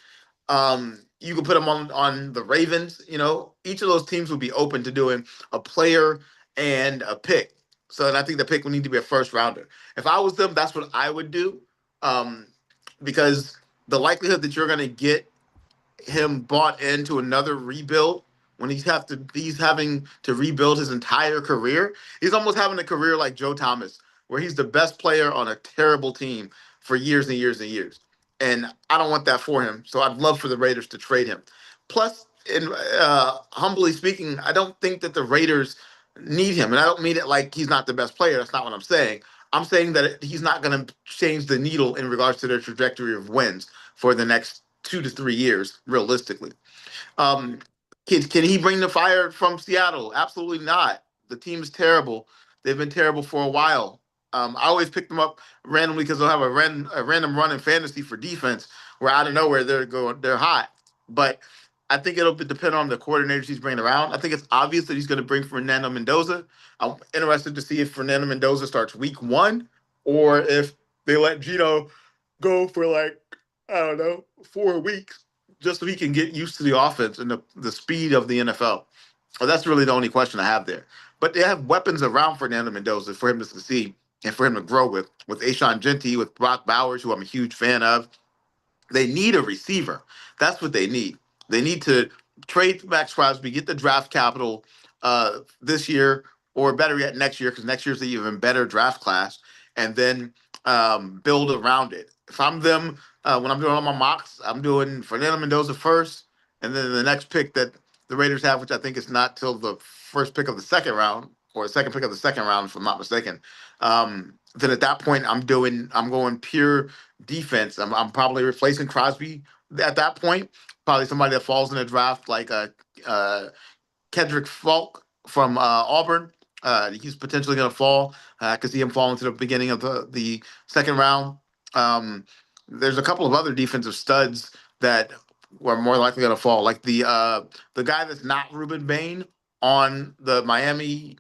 You can put him on the Ravens. You know, each of those teams would be open to doing a player and a pick. So, and I think the pick would need to be a first rounder. If I was them, that's what I would do, um, because the likelihood that you're going to get him bought into another rebuild when he's having to rebuild his entire career. He's almost having a career like Joe Thomas, where he's the best player on a terrible team for years and years and years. And I don't want that for him. So I'd love for the Raiders to trade him. Plus, in humbly speaking, I don't think that the Raiders need him. And I don't mean it like he's not the best player. That's not what I'm saying. I'm saying that he's not going to change the needle in regards to their trajectory of wins for the next 2 to 3 years, realistically. Um, can he bring the fire from Seattle? Absolutely not. The team is terrible. They've been terrible for a while. I always pick them up randomly because they'll have a random run in fantasy for defense where out of nowhere they're hot. But I think it'll depend on the coordinators he's bringing around. I think it's obvious that he's going to bring Fernando Mendoza. I'm interested to see if Fernando Mendoza starts week 1 or if they let Gino go for like, I don't know, 4 weeks just so he can get used to the offense and the speed of the NFL. Well, that's really the only question I have there. But they have weapons around Fernando Mendoza for him to succeed and for him to grow with Ashawn Genty, with Brock Bowers, who I'm a huge fan of. They need a receiver. That's what they need. They need to trade Max Crosby, get the draft capital this year, or better yet, next year, because next year's an even better draft class, and then build around it. If I'm them, when I'm doing all my mocks, I'm doing Fernando Mendoza first, and then the next pick that the Raiders have, which I think is not till the first pick of the second round, or the second pick of the second round, if I'm not mistaken. Then at that point, I'm going pure defense. I'm probably replacing Crosby at that point. Probably somebody that falls in the draft like Kedrick Falk from Auburn. He's potentially going to fall. I could see him falling to the beginning of the second round. There's a couple of other defensive studs that were more likely going to fall, like the guy that's not Ruben Bain on the Miami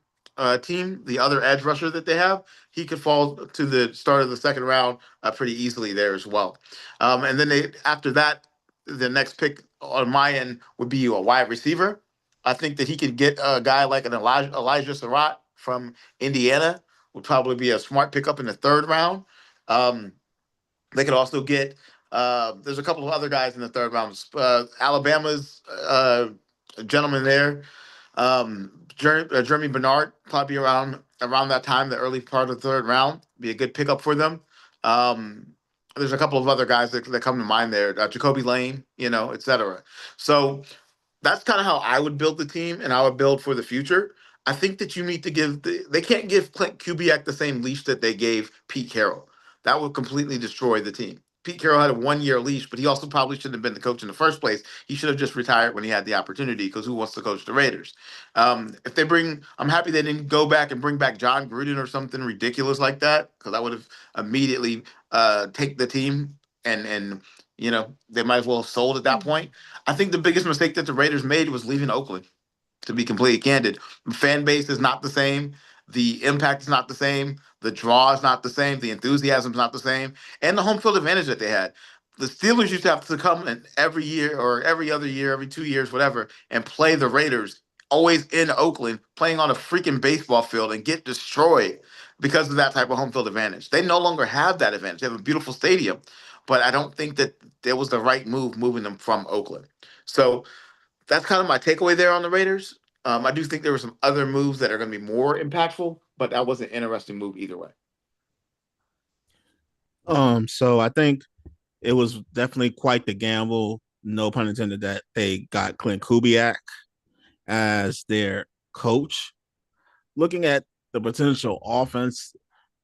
team, the other edge rusher that they have. He could fall to the start of the second round pretty easily there as well. And then after that, the next pick on my end would be a wide receiver. I think that he could get a guy like an Elijah Surratt from Indiana, would probably be a smart pickup in the third round. Um, they could also get, there's a couple of other guys in the third round. Alabama's gentleman there, Jeremy Bernard, probably around that time, the early part of the third round, be a good pickup for them. Um, there's a couple of other guys that come to mind there, Jacoby Lane, et cetera. So that's kind of how I would build the team, and I would build for the future. I think that you need to they can't give Clint Kubiak the same leash that they gave Pete Carroll. That would completely destroy the team. Pete Carroll had a 1-year leash, but he also probably shouldn't have been the coach in the first place. He should have just retired when he had the opportunity, because who wants to coach the Raiders? I'm happy they didn't go back and bring back John Gruden or something ridiculous like that, because I would have immediately take the team and they might as well have sold at that point. I think the biggest mistake that the Raiders made was leaving Oakland, to be completely candid. The fan base is not the same. The impact is not the same. The draw is not the same. The enthusiasm is not the same. And the home field advantage that they had. the Steelers used to have to come in every year or every other year, every 2 years, whatever, and play the Raiders, always in Oakland, playing on a freaking baseball field and get destroyed because of that type of home field advantage. They no longer have that advantage. They have a beautiful stadium, but I don't think that it was the right move moving them from Oakland. So that's kind of my takeaway there on the Raiders. I do think there were some other moves that are going to be more impactful, but that was an interesting move either way. So I think it was definitely quite the gamble, no pun intended, that they got Clint Kubiak as their coach. Looking at the potential offense,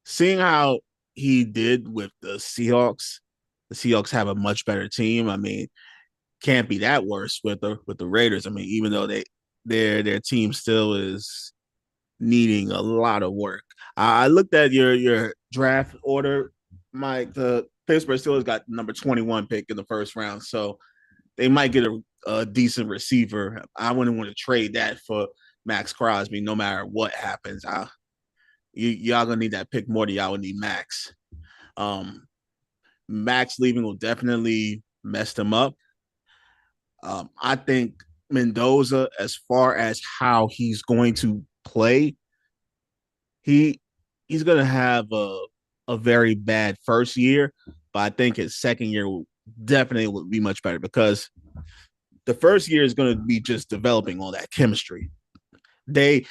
seeing how he did with the Seahawks have a much better team. I mean, can't be that worse with the Raiders. I mean, even though their team still is needing a lot of work. I looked at your draft order, Mike. The Pittsburgh Steelers got number 21 pick in the first round, so they might get a decent receiver. I wouldn't want to trade that for Max Crosby, no matter what happens. Y'all gonna need that pick more than y'all would need Max. Max leaving will definitely mess them up. I think Mendoza, as far as how he's going to play, he's going to have a very bad first year, but I think his second year will definitely be much better because the first year is going to be just developing all that chemistry. They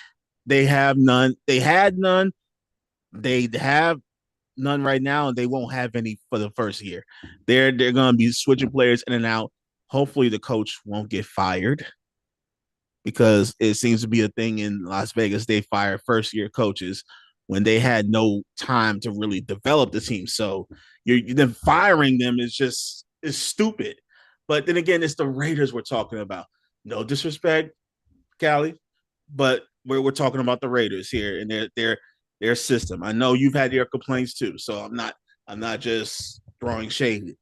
have none. They had none. They have none right now, and they won't have any for the first year. They're going to be switching players in and out. Hopefully, the coach won't get fired because it seems to be a thing in Las Vegas. They fire first year coaches when they had no time to really develop the team. So you're then firing them is stupid. But then again, it's the Raiders we're talking about. No disrespect, Callie, but we're talking about the Raiders here and their system. I know you've had your complaints too, so I'm not just throwing shade.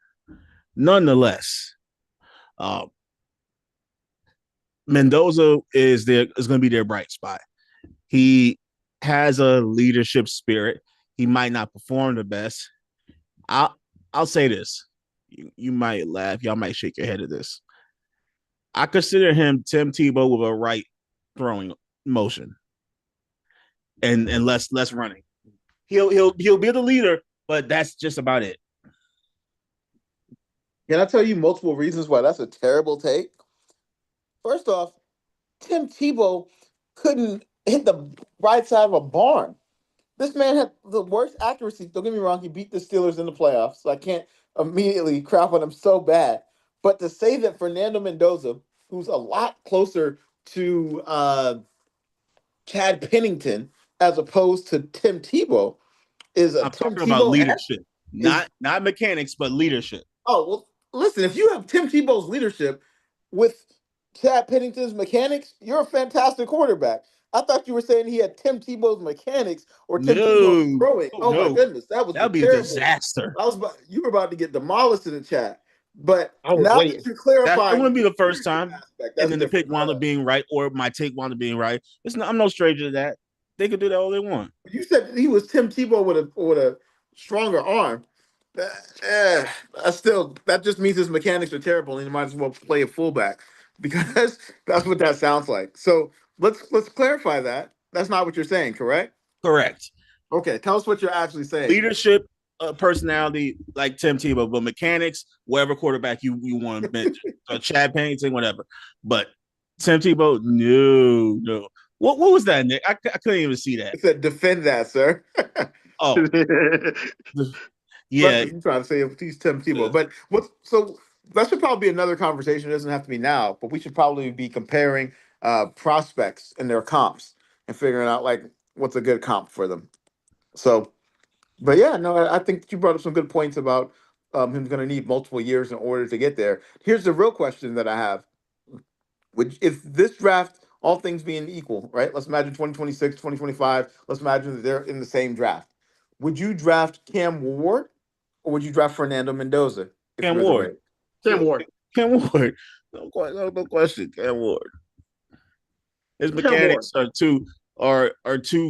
Nonetheless, Mendoza is going to be their bright spot. He has a leadership spirit. He might not perform the best. I'll say this. You might laugh. Y'all might shake your head at this. I consider him Tim Tebow with a right throwing motion and less running. He'll be the leader, but that's just about it. Can I tell you multiple reasons why that's a terrible take? First off, Tim Tebow couldn't hit the right side of a barn. This man had the worst accuracy. Don't get me wrong, he beat the Steelers in the playoffs, so I can't immediately crap on him so bad. But to say that Fernando Mendoza, who's a lot closer to Chad Pennington as opposed to Tim Tebow, is a I'm Tim talking about Tebow leadership, not mechanics, but leadership. Oh, well, listen, if you have Tim Tebow's leadership with Chad Pennington's mechanics, you're a fantastic quarterback. I thought you were saying he had Tim Tebow's mechanics or Tim Tebow's throwing. Oh my no, goodness, that was that'd be terrible. a disaster. You were about to get demolished in the chat. But I was now waiting. that you're clarifying, That wouldn't be the first time. aspect, And then the pick wound up being right, or my take wound up being right. I'm no stranger to that. They could do that all they want. You said he was Tim Tebow with a stronger arm. That just means his mechanics are terrible, and he might as well play a fullback because that's what that sounds like. So let's clarify that. That's not what you're saying, correct? Correct. Okay, tell us what you're actually saying. Leadership, personality, like Tim Tebow, but mechanics, whatever quarterback you want to mention, Chad Pennington, whatever. But Tim Tebow, no. What was that, Nick? I couldn't even see that. It said defend that, sir. Oh, yeah. I'm trying to say he's Tim Tebow, but so that should probably be another conversation. It doesn't have to be now, but we should probably be comparing prospects and their comps and figuring out like what's a good comp for them. So, but yeah, no, I think you brought up some good points about him going to need multiple years in order to get there. Here's the real question that I have: if this draft, all things being equal, right? Let's imagine 2026, 2025. Let's imagine that they're in the same draft. Would you draft Cam Ward or would you draft Fernando Mendoza? Cam Ward. Cam Ward. Cam Ward. No question. Cam Ward. His mechanics are too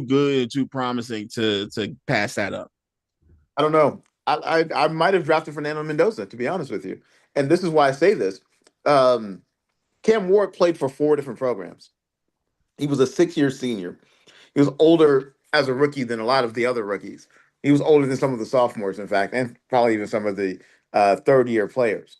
good and too promising to pass that up. I don't know. I might have drafted Fernando Mendoza, to be honest with you. And this is why I say this. Um, Cam Ward played for 4 different programs. He was a 6-year senior. He was older as a rookie than a lot of the other rookies. He was older than some of the sophomores, in fact, and probably even some of the third-year players.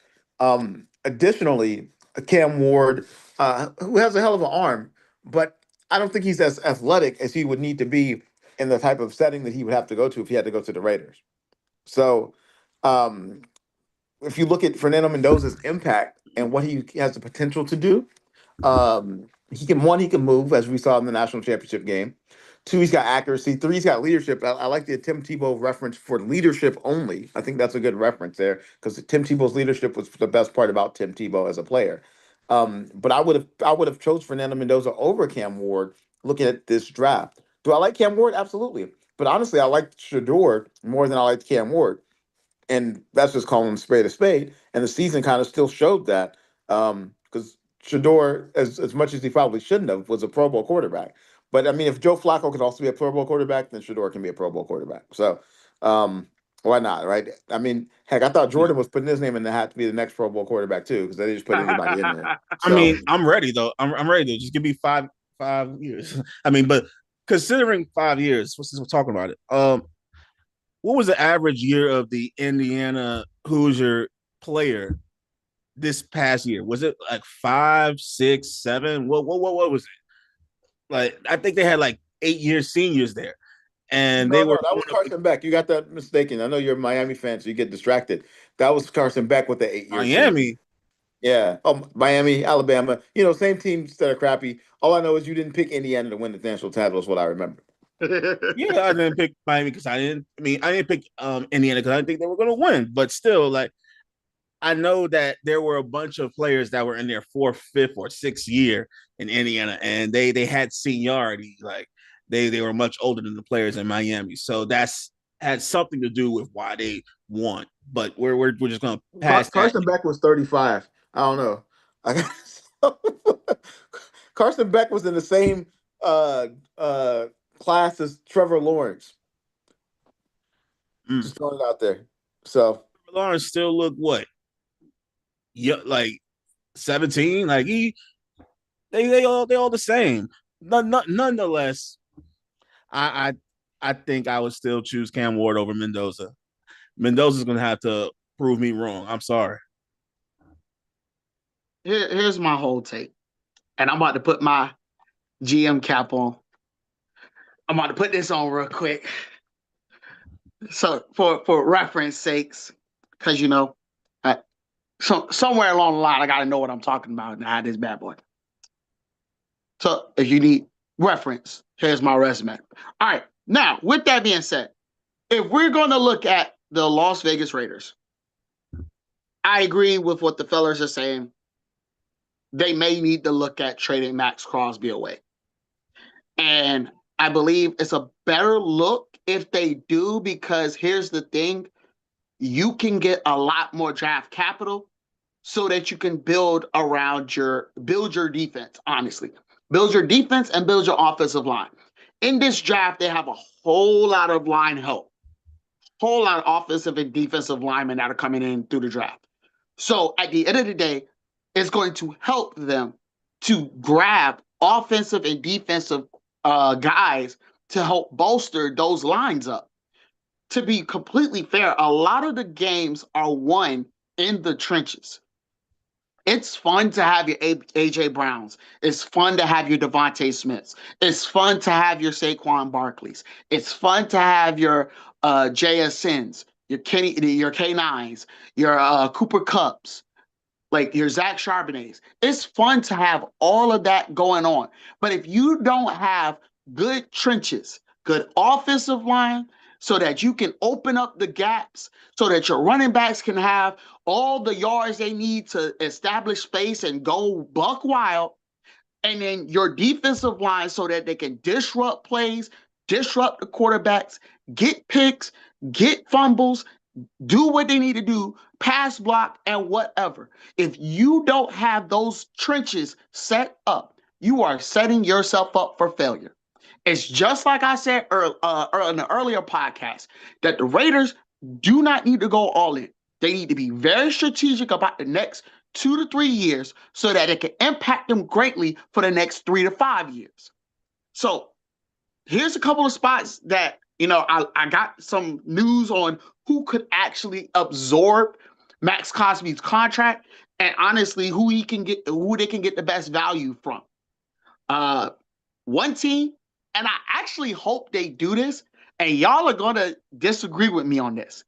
Additionally, Cam Ward, who has a hell of an arm, but I don't think he's as athletic as he would need to be in the type of setting that he would have to go to if he had to go to the Raiders. So, um, if you look at Fernando Mendoza's impact and what he has the potential to do, he can move as we saw in the national championship game. 2, he's got accuracy. 3, he's got leadership. I like the Tim Tebow reference for leadership only. I think that's a good reference there because Tim Tebow's leadership was the best part about Tim Tebow as a player. But I would have chose Fernando Mendoza over Cam Ward looking at this draft. Do I like Cam Ward? Absolutely. But honestly, I like Shador more than I liked Cam Ward, and that's just calling him spade a spade. And the season kind of still showed that because Shador, as much as he probably shouldn't have, was a Pro Bowl quarterback. But I mean, if Joe Flacco could also be a Pro Bowl quarterback, then Shador can be a Pro Bowl quarterback. So why not, right? I mean, heck, I thought Jordan was putting his name in the hat to be the next Pro Bowl quarterback too, because they didn't just put anybody in there. I mean, I'm ready though. I'm ready to just give me 5 years. I mean, but considering 5 years, since we're talking about it, what was the average year of the Indiana Hoosier player this past year? Was it like 5, 6, 7? What was it? Like, I think they had like 8-year seniors there, and No, they were that was Carson Beck. You got that mistaken. I know you're a Miami fan, so you get distracted. That was Carson Beck with the 8-year Miami. season. Yeah. Oh, Miami, Alabama. Same teams that are crappy. All I know is you didn't pick Indiana to win the national title. Is what I remember. Yeah, I didn't pick Miami because I didn't pick Indiana because I didn't think they were going to win. But still, like, I know that there were a bunch of players that were in their 4th, 5th, or 6th year in Indiana, and they had seniority. Like, they were much older than the players in Miami, so that's had something to do with why they won. But we're just going to pass Carson that. Beck was 35. I don't know. Carson Beck was in the same class as Trevor Lawrence. Just throwing it out there. So Lawrence still look what? Yeah, like 17. Like they all the same. Nonetheless, I think I would still choose Cam Ward over Mendoza. Mendoza's gonna have to prove me wrong. I'm sorry. Here's my whole take, and I'm about to put my GM cap on. I'm about to put this on real quick. So for reference sakes, because somewhere along the line, I got to know what I'm talking about and I had this bad boy. So if you need reference, here's my resume. All right. Now, with that being said, if we're going to look at the Las Vegas Raiders, I agree with what the fellas are saying. They may need to look at trading Max Crosby away. And I believe it's a better look if they do, because here's the thing. You can get a lot more draft capital so that you can build your defense, honestly. Build your defense and build your offensive line. In this draft, they have a whole lot of line help. Whole lot of offensive and defensive linemen that are coming in through the draft. So at the end of the day, it's going to help them to grab offensive and defensive guys to help bolster those lines up. To be completely fair, a lot of the games are won in the trenches. It's fun to have your A.J. Browns. It's fun to have your Devontae Smiths. It's fun to have your Saquon Barkleys. It's fun to have your JSNs, your K9s, your Cooper Kupps, like your Zach Charbonnets. It's fun to have all of that going on. But if you don't have good trenches, good offensive line, so that you can open up the gaps, so that your running backs can have all the yards they need to establish space and go buck wild, and then your defensive line so that they can disrupt plays, disrupt the quarterbacks, get picks, get fumbles, do what they need to do, pass block, and whatever. If you don't have those trenches set up, you are setting yourself up for failure. It's just like I said in the earlier podcast, that the Raiders do not need to go all in. They need to be very strategic about the next 2 to 3 years so that it can impact them greatly for the next 3 to 5 years. So here's a couple of spots that, I got some news on who could actually absorb Max Crosby's contract and honestly who they can get the best value from. One team, and I actually hope they do this, and y'all are going to disagree with me on this,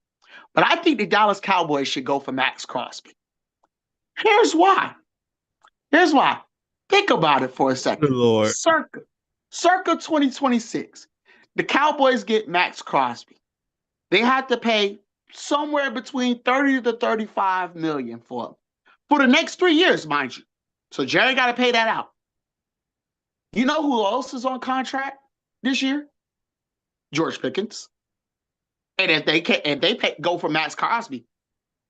but I think the Dallas Cowboys should go for Max Crosby. Here's why. Think about it for a second. Good Lord. Circa 2026, the Cowboys get Max Crosby. They have to pay somewhere between 30 to 35 million for him. For the next 3 years, mind you. So Jerry got to pay that out. You know who else is on contract this year? George Pickens. And if they go for Max Crosby,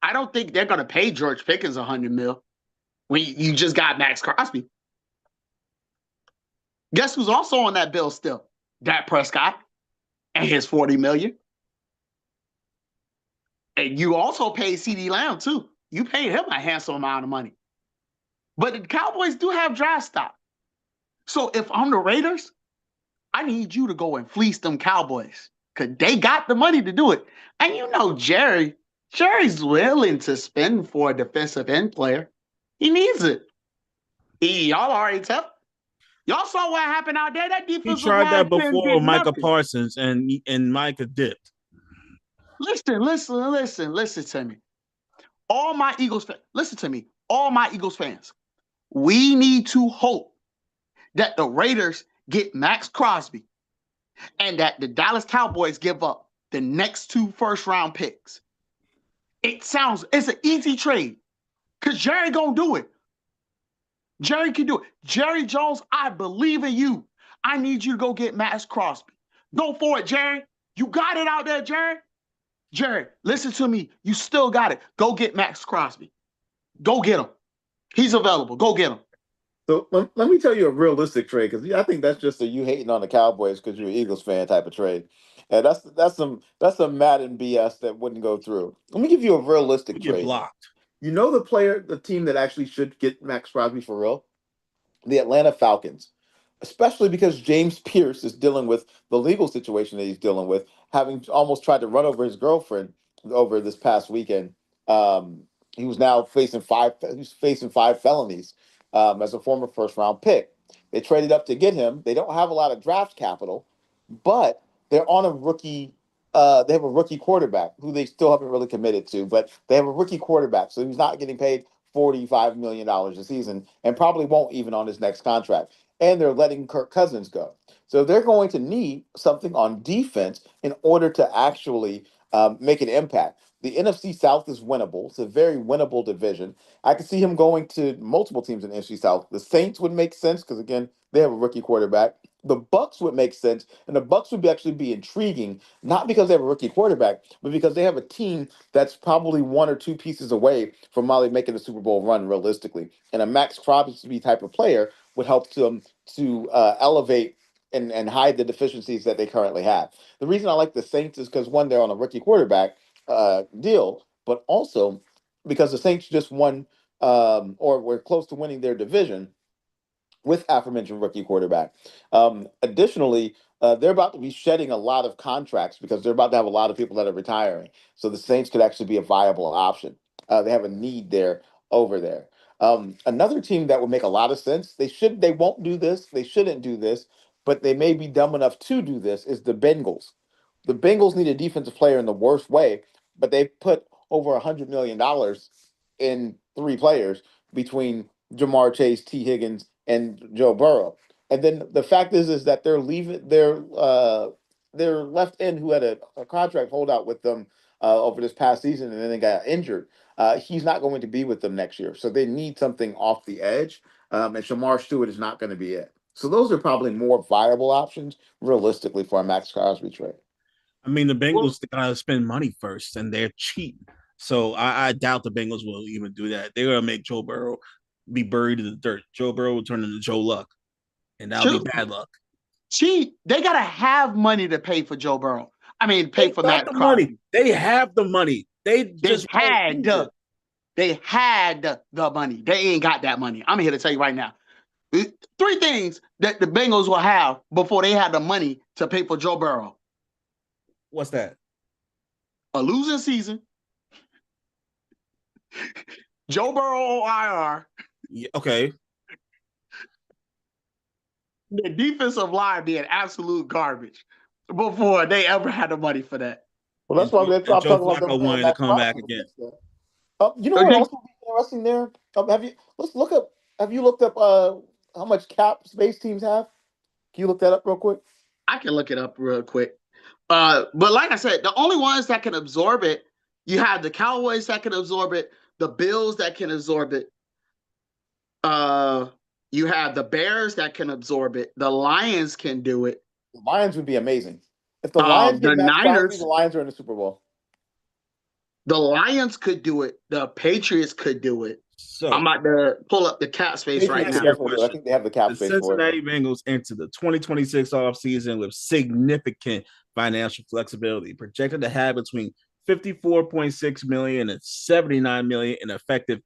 I don't think they're going to pay George Pickens $100 million when you just got Max Crosby. Guess who's also on that bill still? Dak Prescott and his $40 million. And you also paid CeeDee Lamb too. You paid him a handsome amount of money. But the Cowboys do have draft stock. So if I'm the Raiders, I need you to go and fleece them Cowboys because they got the money to do it. And you know Jerry's willing to spend for a defensive end player. He needs it. Y'all already tell. Y'all saw what happened out there. That defense. He tried that before with Micah Parsons, and Micah dipped. Listen to me. All my Eagles fans, listen to me. All my Eagles fans, we need to hope that the Raiders get Max Crosby and that the Dallas Cowboys give up the next 2 first-round picks. It's an easy trade because Jerry gonna do it. Jerry can do it. Jerry Jones, I believe in you. I need you to go get Max Crosby. Go for it, Jerry. You got it out there, Jerry. Jerry, listen to me. You still got it. Go get Max Crosby. Go get him. He's available. Go get him. So let me tell you a realistic trade, because I think that's just a you hating on the Cowboys because you're an Eagles fan type of trade, and that's some Madden BS that wouldn't go through. Let me give you a realistic trade. Blocked. You know the team that actually should get Max Crosby for real? The Atlanta Falcons, especially because James Pierce is dealing with the legal situation that he's dealing with, having almost tried to run over his girlfriend over this past weekend. He was now facing 5 felonies as a former first-round pick. They traded up to get him. They don't have a lot of draft capital, but they're on a rookie. They have a rookie quarterback who they still haven't really committed to, but they have a rookie quarterback, so he's not getting paid $45 million a season and probably won't even on his next contract. And they're letting Kirk Cousins go. So they're going to need something on defense in order to actually make an impact. The NFC South is winnable. It's a very winnable division. I could see him going to multiple teams in the NFC South. The Saints would make sense because, again, they have a rookie quarterback. The Bucks would make sense, and the Bucks would actually be intriguing, not because they have a rookie quarterback, but because they have a team that's probably 1 or 2 pieces away from Molly making a Super Bowl run realistically. And a Max Crosby type of player would help them to elevate and hide the deficiencies that they currently have. The reason I like the Saints is because, one, they're on a rookie quarterback deal, but also because the Saints just won or were close to winning their division with aforementioned rookie quarterback. Additionally, they're about to be shedding a lot of contracts because they're about to have a lot of people that are retiring. So the Saints could actually be a viable option. They have a need there over there. Another team that would make a lot of sense, they won't do this, they shouldn't do this, but they may be dumb enough to do this, is the Bengals. The Bengals need a defensive player in the worst way, but they put over $100 million in 3 players between Jamar Chase, T. Higgins, and Joe Burrow. And then the fact is that they're leaving their left end, who had a contract holdout with them over this past season, and then they got injured. He's not going to be with them next year, so they need something off the edge. And Shamar Stewart is not going to be it. So those are probably more viable options, realistically, for a Max Crosby trade. I mean, the Bengals gotta spend money first, and they're cheap. So I doubt the Bengals will even do that. They're gonna make Joe Burrow be buried in the dirt. Joe Burrow will turn into Joe Luck, and that'll be bad luck. They gotta have money to pay for Joe Burrow. I mean, They pay for got Max the Crosby. money. They have the money. They just They had the money. They ain't got that money. I'm here to tell you right now. 3 things that the Bengals will have before they had the money to pay for Joe Burrow. What's that? A losing season. Joe Burrow on IR. Yeah, okay. The defensive line being absolute garbage before they ever had the money for that. Well, that's why I'm and Joe talking about Flacco them wanted to Max come back Crosby to again. fix that. You know what also be interesting there? Let's look up. Have you looked up how much cap space teams have? Can you look that up real quick? I can look it up real quick. But like I said, the only ones that can absorb it, you have the Cowboys that can absorb it, the Bills that can absorb it. You have the Bears that can absorb it. The Lions can do it. The Lions would be amazing. If the Lions The get Max Crosby, Niners, the Lions are in the Super Bowl. the Lions could do it. The Patriots could do it. So I'm about to pull up the cap space right Patriots now. definitely do it. I think they have the cap the space for it. Cincinnati Bengals enter the 2026 offseason with significant financial flexibility, projected to have between 54.6 million and 79 million in effective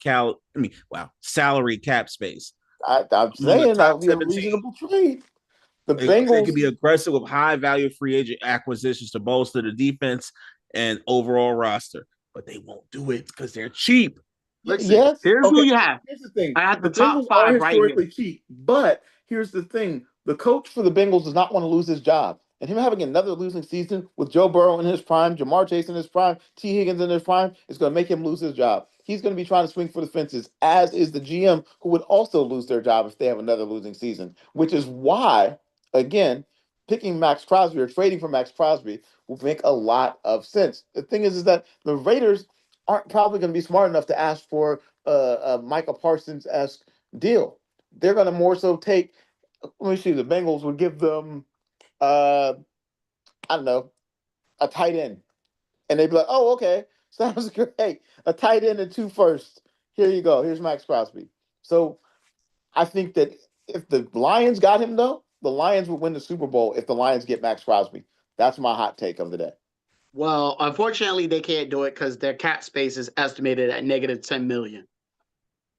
salary cap space. I'm saying that would be a reasonable trade. The Bengals, they could be aggressive with high value free agent acquisitions to bolster the defense and overall roster, but they won't do it because they're cheap. Listen, yes. Here's who you have. Here's the thing. I have the Bengals top 5 are right historically here. cheap, but here's the thing: the coach for the Bengals does not want to lose his job, and him having another losing season with Joe Burrow in his prime, Jamar Chase in his prime, T. Higgins in his prime is going to make him lose his job. He's going to be trying to swing for the fences, as is the GM, who would also lose their job if they have another losing season. Which is why, again, picking Max Crosby or trading for Max Crosby will make a lot of sense. The thing is that the Raiders aren't probably going to be smart enough to ask for a Micah Parsons-esque deal. They're going to more so take. Let me see. The Bengals would give them, I don't know, a tight end, and they'd be like, "Oh, okay, sounds great. A tight end and 2 firsts. Here you go. Here's Max Crosby." So I think that if the Lions got him, though, the Lions would win the Super Bowl if the Lions get Max Crosby. That's my hot take of the day. Well, unfortunately, they can't do it because their cap space is estimated at negative 10 million.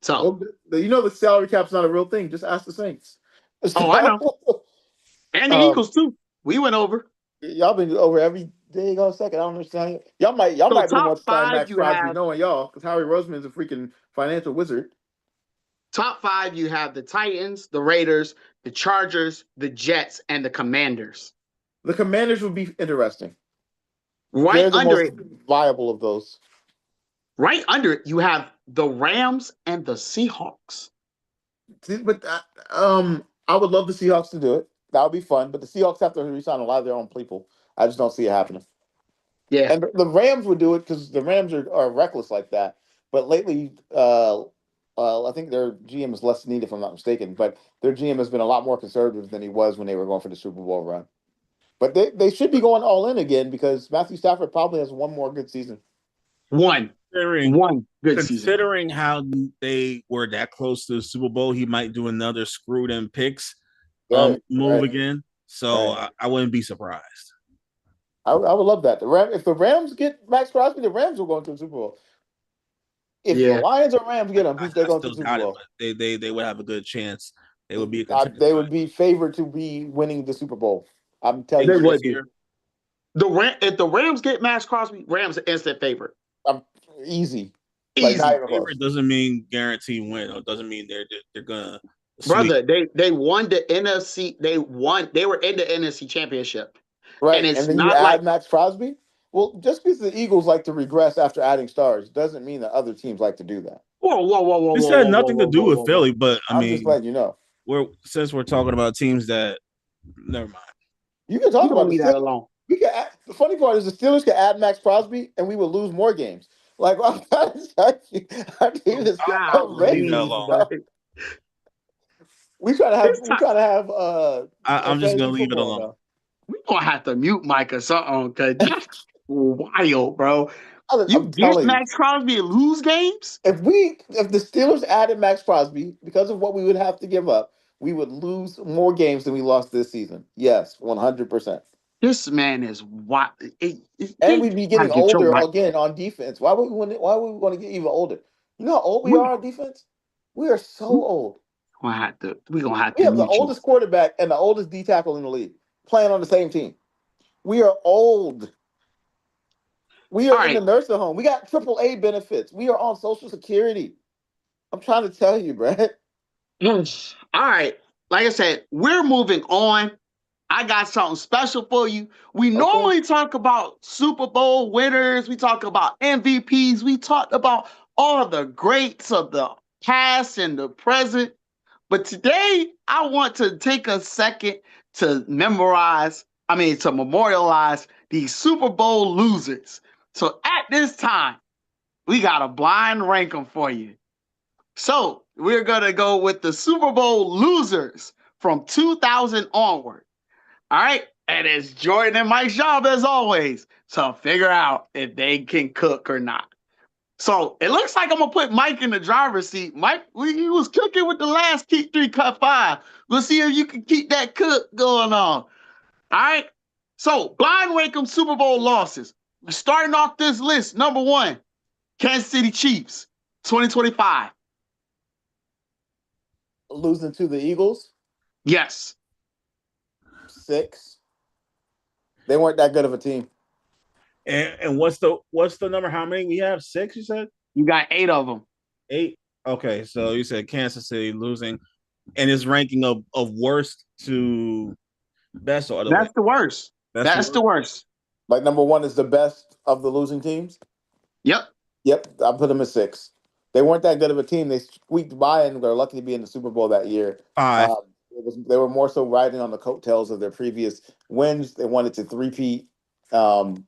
So, you know, the salary cap's not a real thing. Just ask the Saints. I know. And the Eagles too. We went over. Y'all been over every day go second. I don't understand. Y'all might be want to sign Max Crosby, knowing y'all, because Howie Roseman's a freaking financial wizard. Top 5, you have the Titans, the Raiders, the Chargers, the Jets, and the Commanders. The Commanders would be interesting. Right They're the under most it, viable of those. Right under it, you have the Rams and the Seahawks. But I would love the Seahawks to do it. That would be fun. But the Seahawks have to resign a lot of their own people. I just don't see it happening. Yeah. And the Rams would do it because the Rams are reckless like that. But lately, I think their GM is less needed, if I'm not mistaken. But their GM has been a lot more conservative than he was when they were going for the Super Bowl run. But they should be going all in again because Matthew Stafford probably has one more good season. One good season. Considering how they were that close to the Super Bowl, he might do another screwed in picks move again. So I wouldn't be surprised. I would love that. If the Rams get Max Crosby, the Rams will go into the Super Bowl. If the Lions or Rams get him, who's they going to the Super Bowl? They would have a good chance. They would be they would be favored to be winning the Super Bowl. I'm telling you, they would be. If the Rams get Max Crosby, Rams are instant favorite. Easy. Favorite doesn't mean guaranteed win. Or doesn't mean they're gonna. Brother, they won the NFC. They were in the NFC Championship. Right, and then you add Max Crosby. Well, just because the Eagles like to regress after adding stars doesn't mean that other teams like to do that. Whoa! This had nothing to do with Philly, but I'm just letting you know. Since we're talking about teams that, never mind. You can talk about that alone. The funny part is the Steelers could add Max Crosby, and we would lose more games. Like, our team is leave that alone. We try to have. I'm just gonna leave it alone. We're gonna have to mute Mike or something because that's wild, bro. You get Max Crosby and lose games? If the Steelers added Max Crosby, because of what we would have to give up, we would lose more games than we lost this season. Yes, 100%. This man is wild. And we'd be Gotta getting get your older mic. again on defense. Why would we want to get even older? You know how old we We are on defense? We are so old. we gonna have We to have the mute you. oldest quarterback and the oldest D tackle in the league playing on the same team. We are old. We are All in the right. nursing home. We got AAA benefits. We are on Social Security. I'm trying to tell you, Brad. All right. Like I said, we're moving on. I got something special for you. We Okay. normally talk about Super Bowl winners. We talk about MVPs. We talk about all the greats of the past and the present. But today, I want to take a second to memorialize these Super Bowl losers. So at this time, we got a blind rank them for you. So we're going to go with the Super Bowl losers from 2000 onward. All right. And it's Jordan and Mike's job, as always, to figure out if they can cook or not. So it looks like I'm going to put Mike in the driver's seat. Mike, he was cooking with the last Keep 3 Cut 5. We'll see if you can keep that cook going on. All right. So blind rank 'em Super Bowl losses. We're starting off this list. Number 1, Kansas City Chiefs, 2025. Losing to the Eagles, Yes. 6. They weren't that good of a team. And what's the number? How many we have? 6, you said? You got 8 of them. 8. Okay, so you said Kansas City losing, and it's ranking of worst to best or other way. That's the worst. That's the worst. Like number 1 is the best of the losing teams. Yep. I put them at 6. They weren't that good of a team. They squeaked by and they're lucky to be in the Super Bowl that year. 5. They were more so riding on the coattails of their previous wins. They wanted to three-peat, and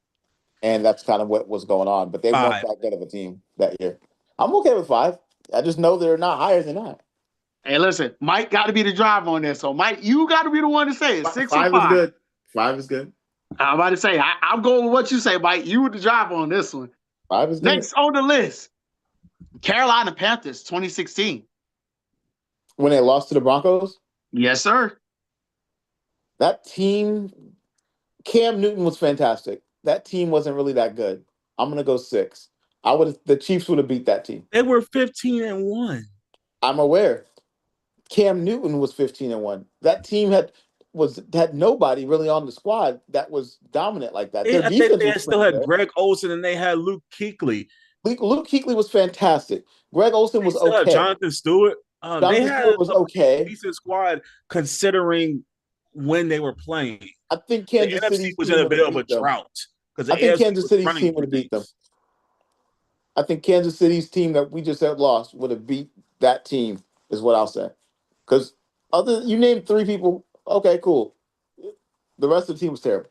that's kind of what was going on. But they 5. weren't that good of a team that year. I'm okay with 5. I just know they're not higher than that. Hey, listen, Mike got to be the driver on this. So, Mike, you got to be the one to say it. 6 or 5. 5 is good. 5 is good. I'm about to say, I'm going with what you say, Mike. You were the driver on this one. 5 is good. Next on the list, Carolina Panthers, 2016. When they lost to the Broncos? Yes, sir. That team, Cam Newton was fantastic. That team wasn't really that good. I'm going to go 6. The Chiefs would have beat that team. They were 15-1. I'm aware. Cam Newton was 15-1. That team had nobody really on the squad that was dominant like that. I think they still had Greg Olsen and they had Luke Kuechly. Luke Kuechly was fantastic. Greg Olsen was okay. Jonathan Stewart. They had was okay. Decent squad considering when they were playing. I think Kansas City was in a bit of a drought because I think Kansas City's team would have beat them. I think Kansas City's team that we just had lost would have beat that team, is what I'll say. Because you named 3 people, okay, cool. The rest of the team was terrible.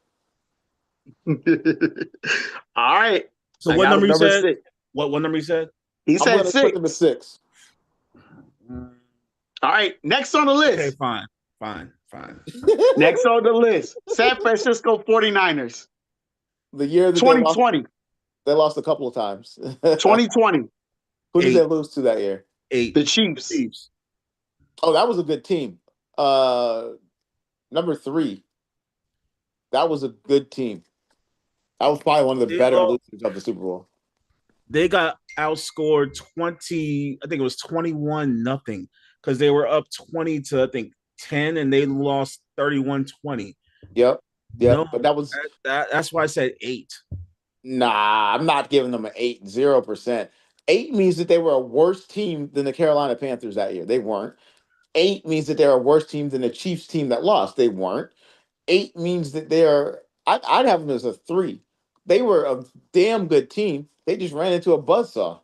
All right. So what number you said? 6. What number you said? He said 6. Put them at 6. All right. Next on the list. Okay, fine. Next on the list, San Francisco 49ers. The year that 2020. They lost a couple of times. 2020. Who did they lose to that year? 8. The Chiefs. Oh, that was a good team. Number 3. That was a good team. That was probably one of the better losers of the Super Bowl. They got outscored 20, I think it was 21-0, because they were up 20 to, I think, 10, and they lost 31-20. Yep. No, but that's why I said 8. Nah, I'm not giving them an 8, 0%. 8 means that they were a worse team than the Carolina Panthers that year. They weren't. 8 means that they're a worse team than the Chiefs team that lost. They weren't. 8 means that I'd have them as a 3. They were a damn good team. They just ran into a buzzsaw.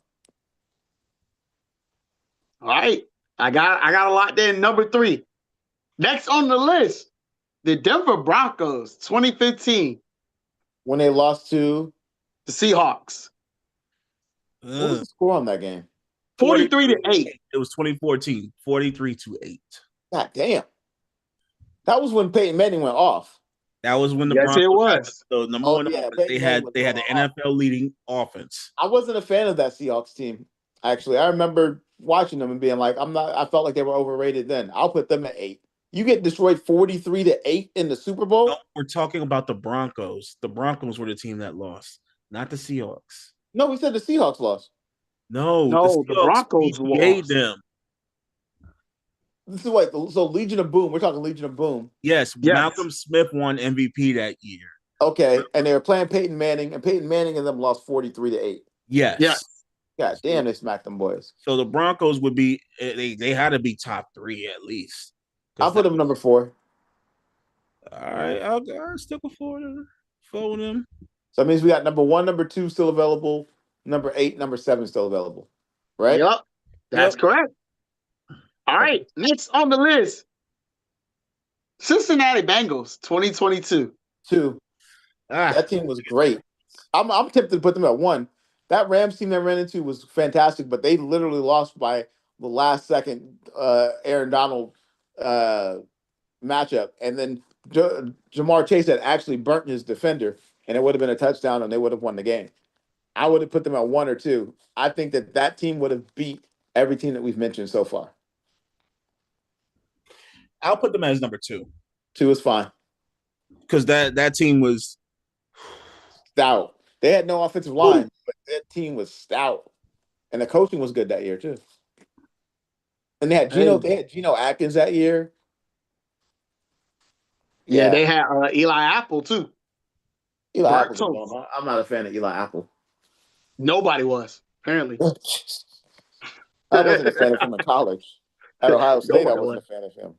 All right. I got a lot there. Number 3. Next on the list, the Denver Broncos, 2015. When they lost to the Seahawks. What was the score on that game? 43-8. It was 2014, 43-8. God damn. That was when Peyton Manning went off. That was when the Broncos it was. The number one offense. They had the NFL leading offense. I wasn't a fan of that Seahawks team. Actually, I remember watching them and being like, I felt like they were overrated then. I'll put them at 8. You get destroyed 43-8 in the Super No, Bowl? we're talking about the Broncos. The Broncos were the team that lost, not the Seahawks. No, we said the Seahawks lost. No, the No, the Seahawks Broncos BPA'd lost. them. This is what, so Legion of Boom. We're talking Legion of Boom. Yes, Yes. Malcolm Smith won MVP that year. Okay, and they were playing Peyton Manning, and Peyton Manning and them lost 43-8. Yes. Yes. God damn, they smacked them boys. So the Broncos would be they had to be top 3 at least. I'll put them number 4. All right, I'll stick with 4 with them. So that means we got number 1, number 2 still available, number 8, number 7 still available, right? Yep. That's correct. All right. Next on the list, Cincinnati Bengals 2022. 2. That team was great. I'm tempted to put them at 1. That Rams team they ran into was fantastic, but they literally lost by the last second Aaron Donald matchup. And then Jamar Chase had actually burnt his defender, and it would have been a touchdown, and they would have won the game. I would have put them at 1 or 2. I think that team would have beat every team that we've mentioned so far. I'll put them as number 2. 2 is fine. Because that team was stout. They had no offensive line, but that team was stout. And the coaching was good that year, too. And they had Geno Atkins that year. Yeah, they had Eli Apple, too. Eli Apple. I'm not a fan of Eli Apple. Nobody was, apparently. I wasn't a fan of him in college. At Ohio State, I wasn't a fan of him.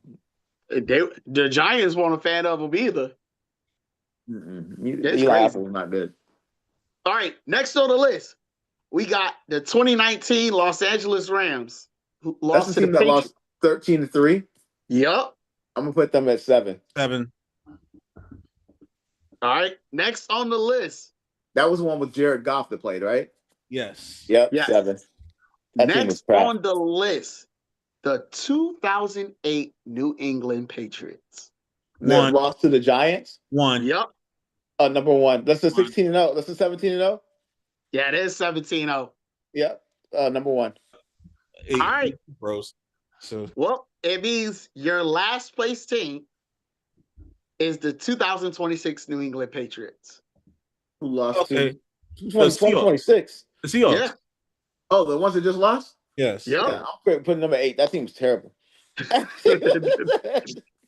The Giants weren't a fan of him either. Eli Apple was not good. All right, next on the list, we got the 2019 Los Angeles Rams. Who lost That's the team that lost 13-3. Yep. I'm gonna put them at 7. 7. All right, next on the list. That was the one with Jared Goff that played, right? Yes. Yep. Yes. 7. That next on the list, the 2008 New England Patriots. 1. Lost to the Giants. 1. Yep. Number 1. That's the 16-0. That's the 17-0. Yeah, it is 17-0. Yep. Number 1. All right, bros. So well, it means your last place team is the 2026 New England Patriots. Who lost to 2026? The Seahawks. Yeah. Oh, the ones that just lost? Yes. Yep. Yeah. I'm putting number 8. That team's terrible.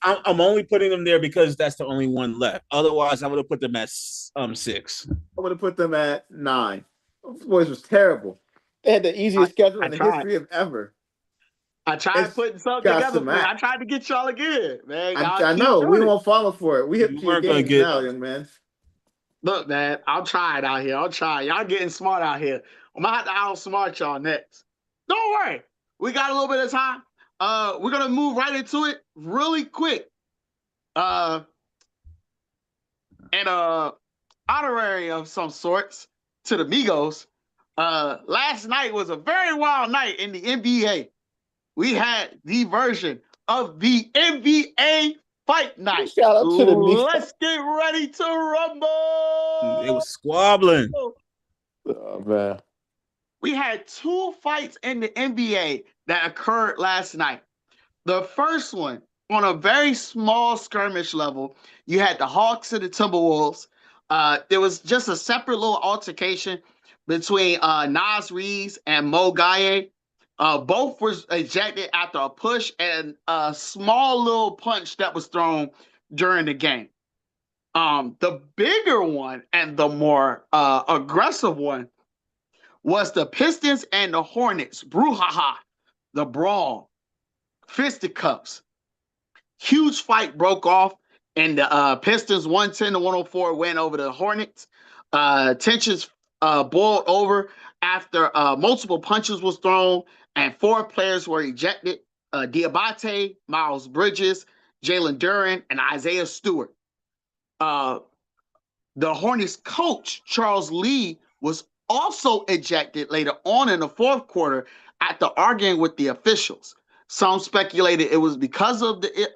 I'm only putting them there because that's the only one left. Otherwise, I would have put them at 6. I would have put them at 9. Those boys was terrible. They had the easiest schedule in the history of ever. I tried putting something together for you. I tried to get y'all again, man. I know. We won't follow for it. We hit your game now, young man. Look, man, I'll try it out here. I'll try. Y'all getting smart out here. I'm going to have to outsmart y'all next. Don't worry. We got a little bit of time. We're going to move right into it really quick. And honorary of some sorts to the Migos. Last night was a very wild night in the NBA. We had the version of the NBA Fight Night. Shout out to the Migos. Let's get ready to rumble. They was squabbling. Oh, man. We had 2 fights in the NBA that occurred last night. The first one, on a very small skirmish level, you had the Hawks and the Timberwolves. There was just a separate little altercation between Nas Reeves and Mo Gaye. Both were ejected after a push and a small little punch that was thrown during the game. The bigger one and the more aggressive one was the Pistons and the Hornets. Brouhaha, the brawl, fisticuffs. Huge fight broke off, and the Pistons 110-104 win over the Hornets. Tensions boiled over after multiple punches was thrown and 4 players were ejected. Diabate, Miles Bridges, Jalen Duren, and Isaiah Stewart. The Hornets coach, Charles Lee, was also ejected later on in the 4th quarter after arguing with the officials. Some speculated it was because of the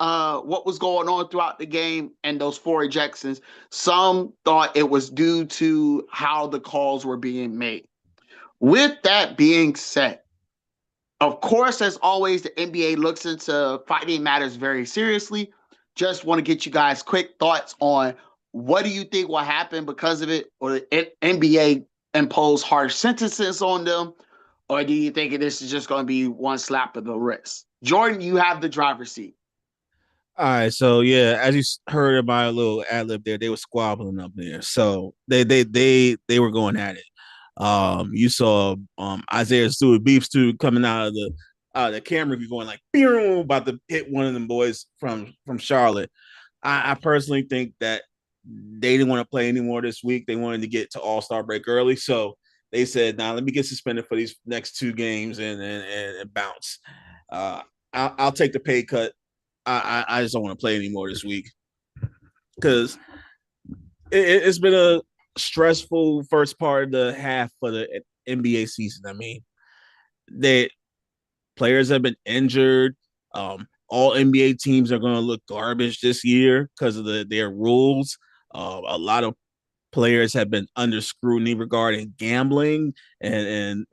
what was going on throughout the game and those 4 ejections. Some thought it was due to how the calls were being made. With that being said, Of course, as always, the NBA looks into fighting matters very seriously. Just want to get you guys quick thoughts on what do you think will happen because of it, or the NBA impose harsh sentences on them, or do you think this is just going to be one slap of the wrist? Jordan, you have the driver's seat. All right, so yeah, as you heard in my little ad lib there, they were squabbling up there. So they were going at it. You saw Isaiah Stewart, Beef Stew, coming out of the camera view, going like, "Pew," about to hit one of them boys from Charlotte. I personally think that they didn't want to play anymore this week. They wanted to get to All-Star break early, so they said, "Nah, let me get suspended for these next 2 games and bounce." I'll take the pay cut. I just don't want to play anymore this week because it's been a stressful first part of the half for the NBA season. I mean, they players have been injured. All NBA teams are going to look garbage this year because of their rules. A lot of players have been under scrutiny regarding gambling and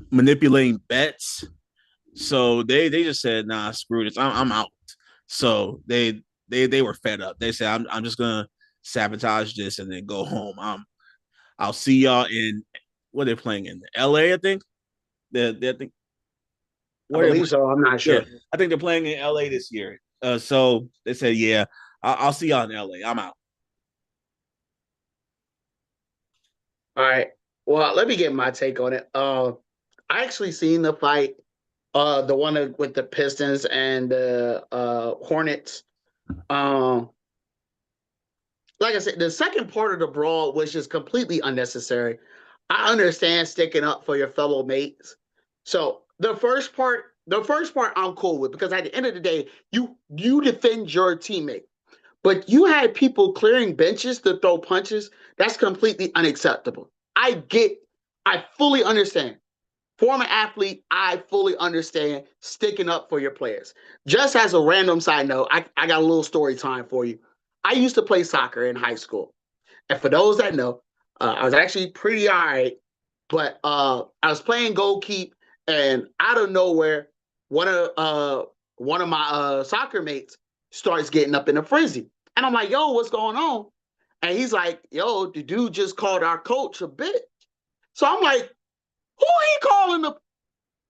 manipulating bets. So they just said, "Nah, screw this. I'm out." So they were fed up. They said, I'm just gonna sabotage this and then go home. I'll see y'all in what they're playing in LA, I think. They think I believe so. I'm not sure. Yeah, I think they're playing in LA this year. So they said, yeah, I'll see y'all in LA. I'm out. All right. Well, let me get my take on it. I actually seen the fight, the one with the Pistons and the Hornets. Um, like I said, the second part of the brawl was just completely unnecessary. I understand sticking up for your fellow mates. So the first part I'm cool with, because at the end of the day, you defend your teammate. But you had people clearing benches to throw punches. That's completely unacceptable. I fully understand. Former athlete, I fully understand sticking up for your players. Just as a random side note, I got a little story time for you. I used to play soccer in high school. And for those that know, I was actually pretty all right, but I was playing goalkeep, and out of nowhere, one of one of my soccer mates starts getting up in a frenzy, and I'm like, "Yo, what's going on?" And he's like, "Yo, the dude just called our coach a bitch." So I'm like, "Who he calling the?"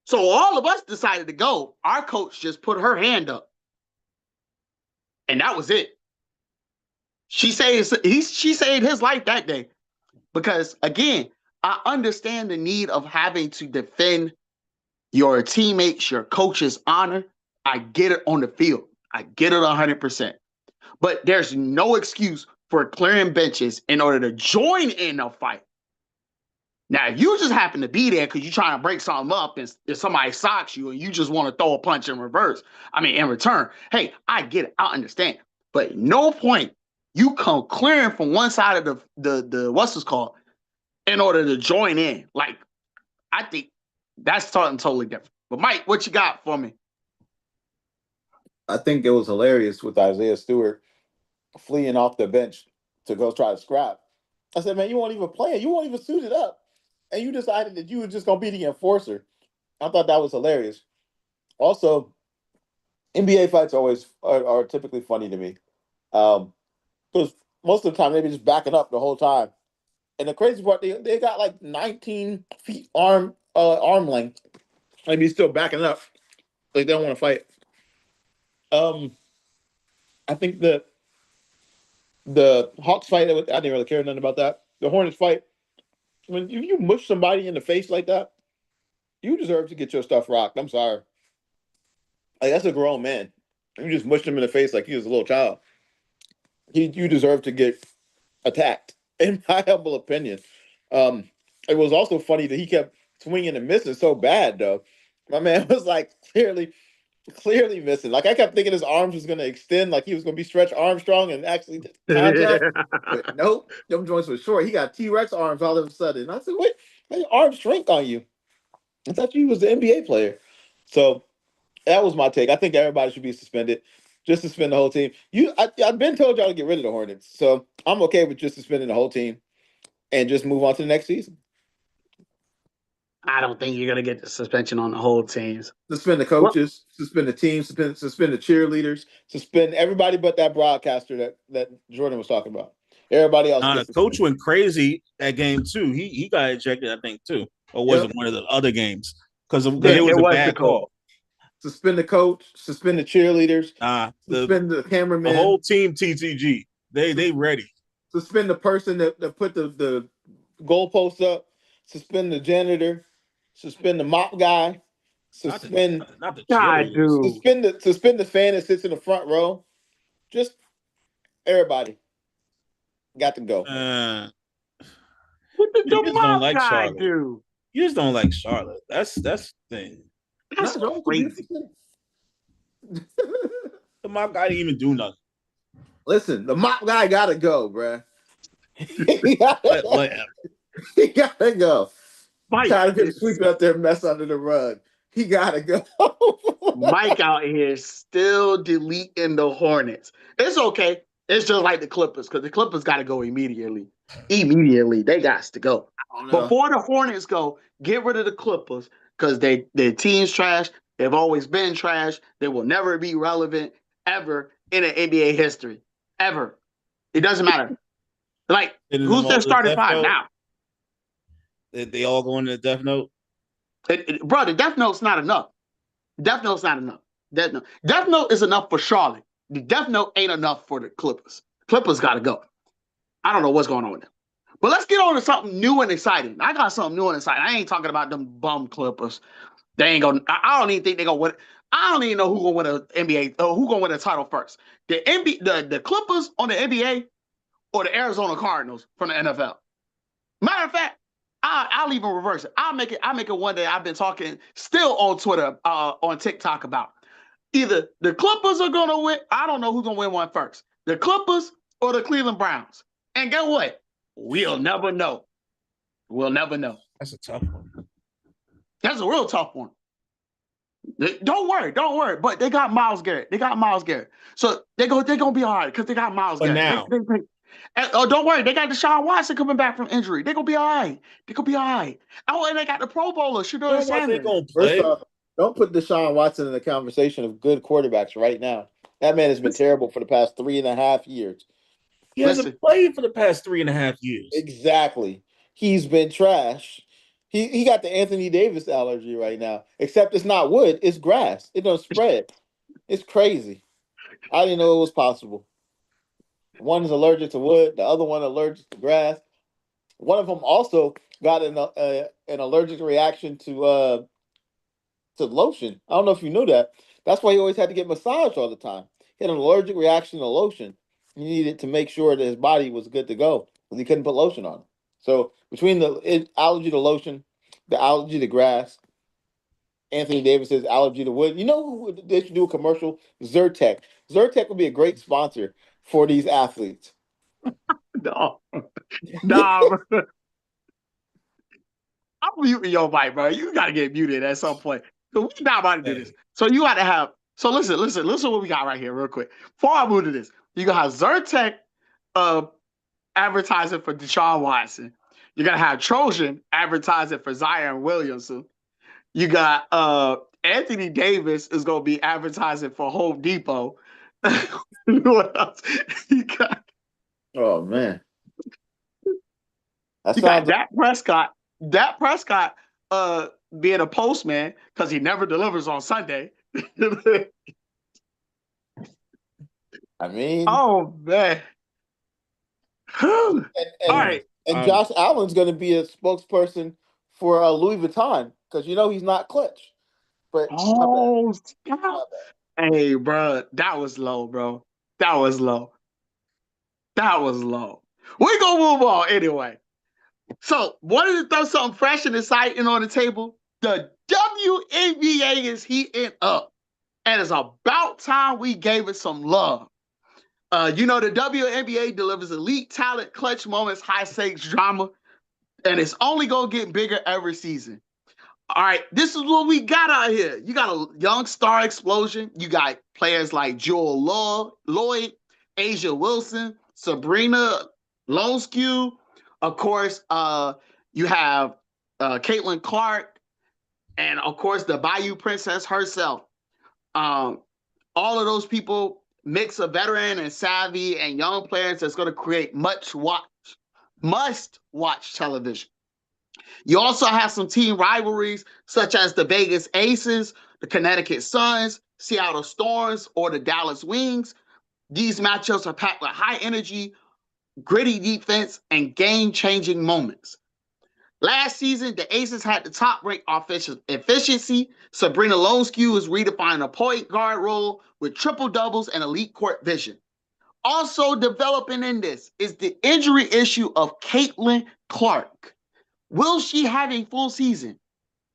So all of us decided to go. Our coach just put her hand up, and that was it. She saved his life that day. Because again, I understand the need of having to defend your teammates, your coach's honor. I get it on the field. I get it 100%. But there's no excuse for clearing benches in order to join in a fight. Now, if you just happen to be there because you're trying to break something up and if somebody socks you and you just want to throw a punch in in return, hey, I get it. I understand. But no point you come clearing from one side of the what's this called in order to join in. Like, I think that's something totally different. But Mike, what you got for me? I think it was hilarious with Isaiah Stewart fleeing off the bench to go try to scrap. I said, man, you won't even play it. You won't even suit it up. And you decided that you were just going to be the enforcer. I thought that was hilarious. Also, NBA fights are typically funny to me. Because most of the time they be just backing up the whole time. And the crazy part, they got like 19 feet arm length. Maybe still backing up. Like they don't want to fight. Um, I think the Hawks fight, I didn't really care nothing about that. The Hornets fight, when you mush somebody in the face like that, you deserve to get your stuff rocked. I'm sorry. Like that's a grown man. You just mushed him in the face like he was a little child. You deserve to get attacked, in my humble opinion. It was also funny that he kept swinging and missing so bad, though. My man was like clearly missing. Like I kept thinking his arms was going to extend, like he was going to be Stretch Armstrong and actually contact. But nope, them joints were short. He got T-Rex arms all of a sudden. And I said, wait, how your arms shrink on you? I thought you was the NBA player. So that was my take. I think everybody should be suspended. Just suspend the whole team. I've been told y'all to get rid of the Hornets, so I'm okay with just suspending the whole team and just move on to the next season. I don't think you're gonna get the suspension on the whole teams. Suspend the Well, coaches, suspend the team, suspend the cheerleaders, suspend everybody but that broadcaster that Jordan was talking about. Everybody else The gets coach suspended. went crazy that game too. He got ejected, I think, too, or was Yep. it one of the other games? Because it it was a was the bad coach. call. Suspend the coach, suspend the cheerleaders, The suspend the cameraman, whole team TTG. They ready. suspend the person that put the goalposts up, suspend the janitor, suspend the mop guy, Not the suspend not the God, cheerleaders. dude. suspend the fan that sits in the front row. Just everybody got to go. What did You the just don't mob like guy Charlotte. do? You just don't like Charlotte. That's the thing. That's No, it's a beautiful crazy. thing. The mob guy didn't even do nothing. Listen, the mop guy gotta go, bruh. Whatever. He gotta go. Mike, Tired of him sweeping up their mess under the rug. He gotta go. Mike out here still deleting the Hornets. It's okay. It's just like the Clippers, because the Clippers got to go immediately. Immediately, they got to go. Before the Hornets go, get rid of the Clippers, because their team's trash. They've always been trash. They will never be relevant ever in an NBA history. Ever. It doesn't matter. Like, who's their starting five now? They all go into the death note? Bro, the death note's not enough. Death Note's not enough. Death Note is enough for Charlotte. The Death Note ain't enough for the Clippers. Clippers got to go. I don't know what's going on with them. But let's get on to something new and exciting. I got something new and exciting. I ain't talking about them bum Clippers. They ain't going. I don't even think they're gonna win. I don't even know who's gonna win an NBA. Who's gonna win a title first? The Clippers on the NBA or the Arizona Cardinals from the NFL. Matter of fact, I'll even reverse it. I'll make it one day. I've been talking still on Twitter, on TikTok about either the Clippers are gonna win. I don't know who's gonna win one first, the Clippers or the Cleveland Browns. And guess what? We'll never know. We'll never know. That's a tough one. That's a real tough one. Don't worry. But they got Myles Garrett. So they're gonna be all right because they got Myles Garrett. Now, don't worry, they got Deshaun Watson coming back from injury. They're gonna be all right. Oh, and they got the Pro Bowler, Shedeur Sanders. Gonna play. First off, don't put Deshaun Watson in the conversation of good quarterbacks right now. That man has been terrible for the past 3.5 years. He hasn't played for the past 3.5 years. Exactly. He's been trash. He got the Anthony Davis allergy right now. Except it's not wood, it's grass. It don't spread. It's crazy. I didn't know it was possible. One is allergic to wood, the other one allergic to grass. One of them also got an allergic reaction to lotion. I don't know if you knew that. That's why he always had to get massaged all the time. He had an allergic reaction to lotion. He needed to make sure that his body was good to go because he couldn't put lotion on. So between the allergy to lotion, the allergy to grass, Anthony Davis's allergy to wood, you know who they should do a commercial? Zyrtec. Zyrtec would be a great sponsor for these athletes. No. I'm muting your mic, bro. You got to get muted at some point. So we're not about to do this. So you got to have. So listen what we got right here, real quick. Before I move to this, you got to have Zyrtec advertising for Deshaun Watson. You're gonna have Trojan advertising for Zion Williamson. You got Anthony Davis is gonna be advertising for Home Depot. What else? You got? Oh man, you got Dak Prescott. Dak Prescott being a postman because he never delivers on Sunday. I mean, oh man. All right. And Josh Allen's going to be a spokesperson for Louis Vuitton because you know he's not clutch. But hey, bro, that was low, bro. That was low. We're gonna move on anyway. So, wanted to throw something fresh and exciting on the table. The WNBA is heating up, and it's about time we gave it some love. You know, the WNBA delivers elite talent, clutch moments, high stakes drama, and it's only gonna get bigger every season. All right, this is what we got out here. You got a young star explosion. You got players like Jewel Lloyd, Asia Wilson, Sabrina Loneskew. Of course, you have Caitlin Clark, and of course the Bayou Princess herself. Um, all of those people mix of veteran and savvy and young players that's going to create must watch television. You also have some team rivalries such as the Vegas Aces, the Connecticut Suns, Seattle Storms, or the Dallas Wings. These matchups are packed with high energy, gritty defense, and game changing moments. Last season, the Aces had the top ranked offensive efficiency. Sabrina Loneskew is redefining a point guard role with triple doubles and elite court vision. Also developing in this is the injury issue of Caitlin Clark. Will she have a full season?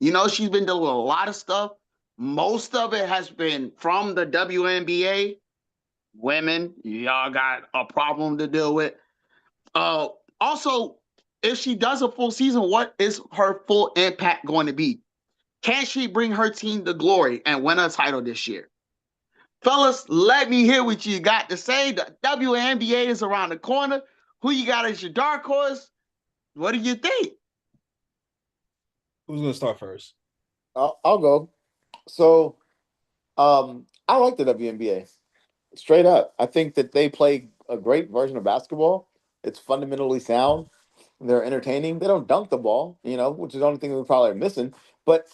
You know, she's been doing a lot of stuff. Most of it has been from the WNBA. Women, y'all got a problem to deal with. Also, if she does a full season, what is her full impact going to be? Can she bring her team to glory and win a title this year? Fellas, let me hear what you got to say. The WNBA is around the corner. Who you got as your dark horse? What do you think? Who's gonna start first? I'll go. So, I like the WNBA. Straight up, I think that they play a great version of basketball. It's fundamentally sound. They're entertaining. They don't dunk the ball, which is the only thing we probably are missing. But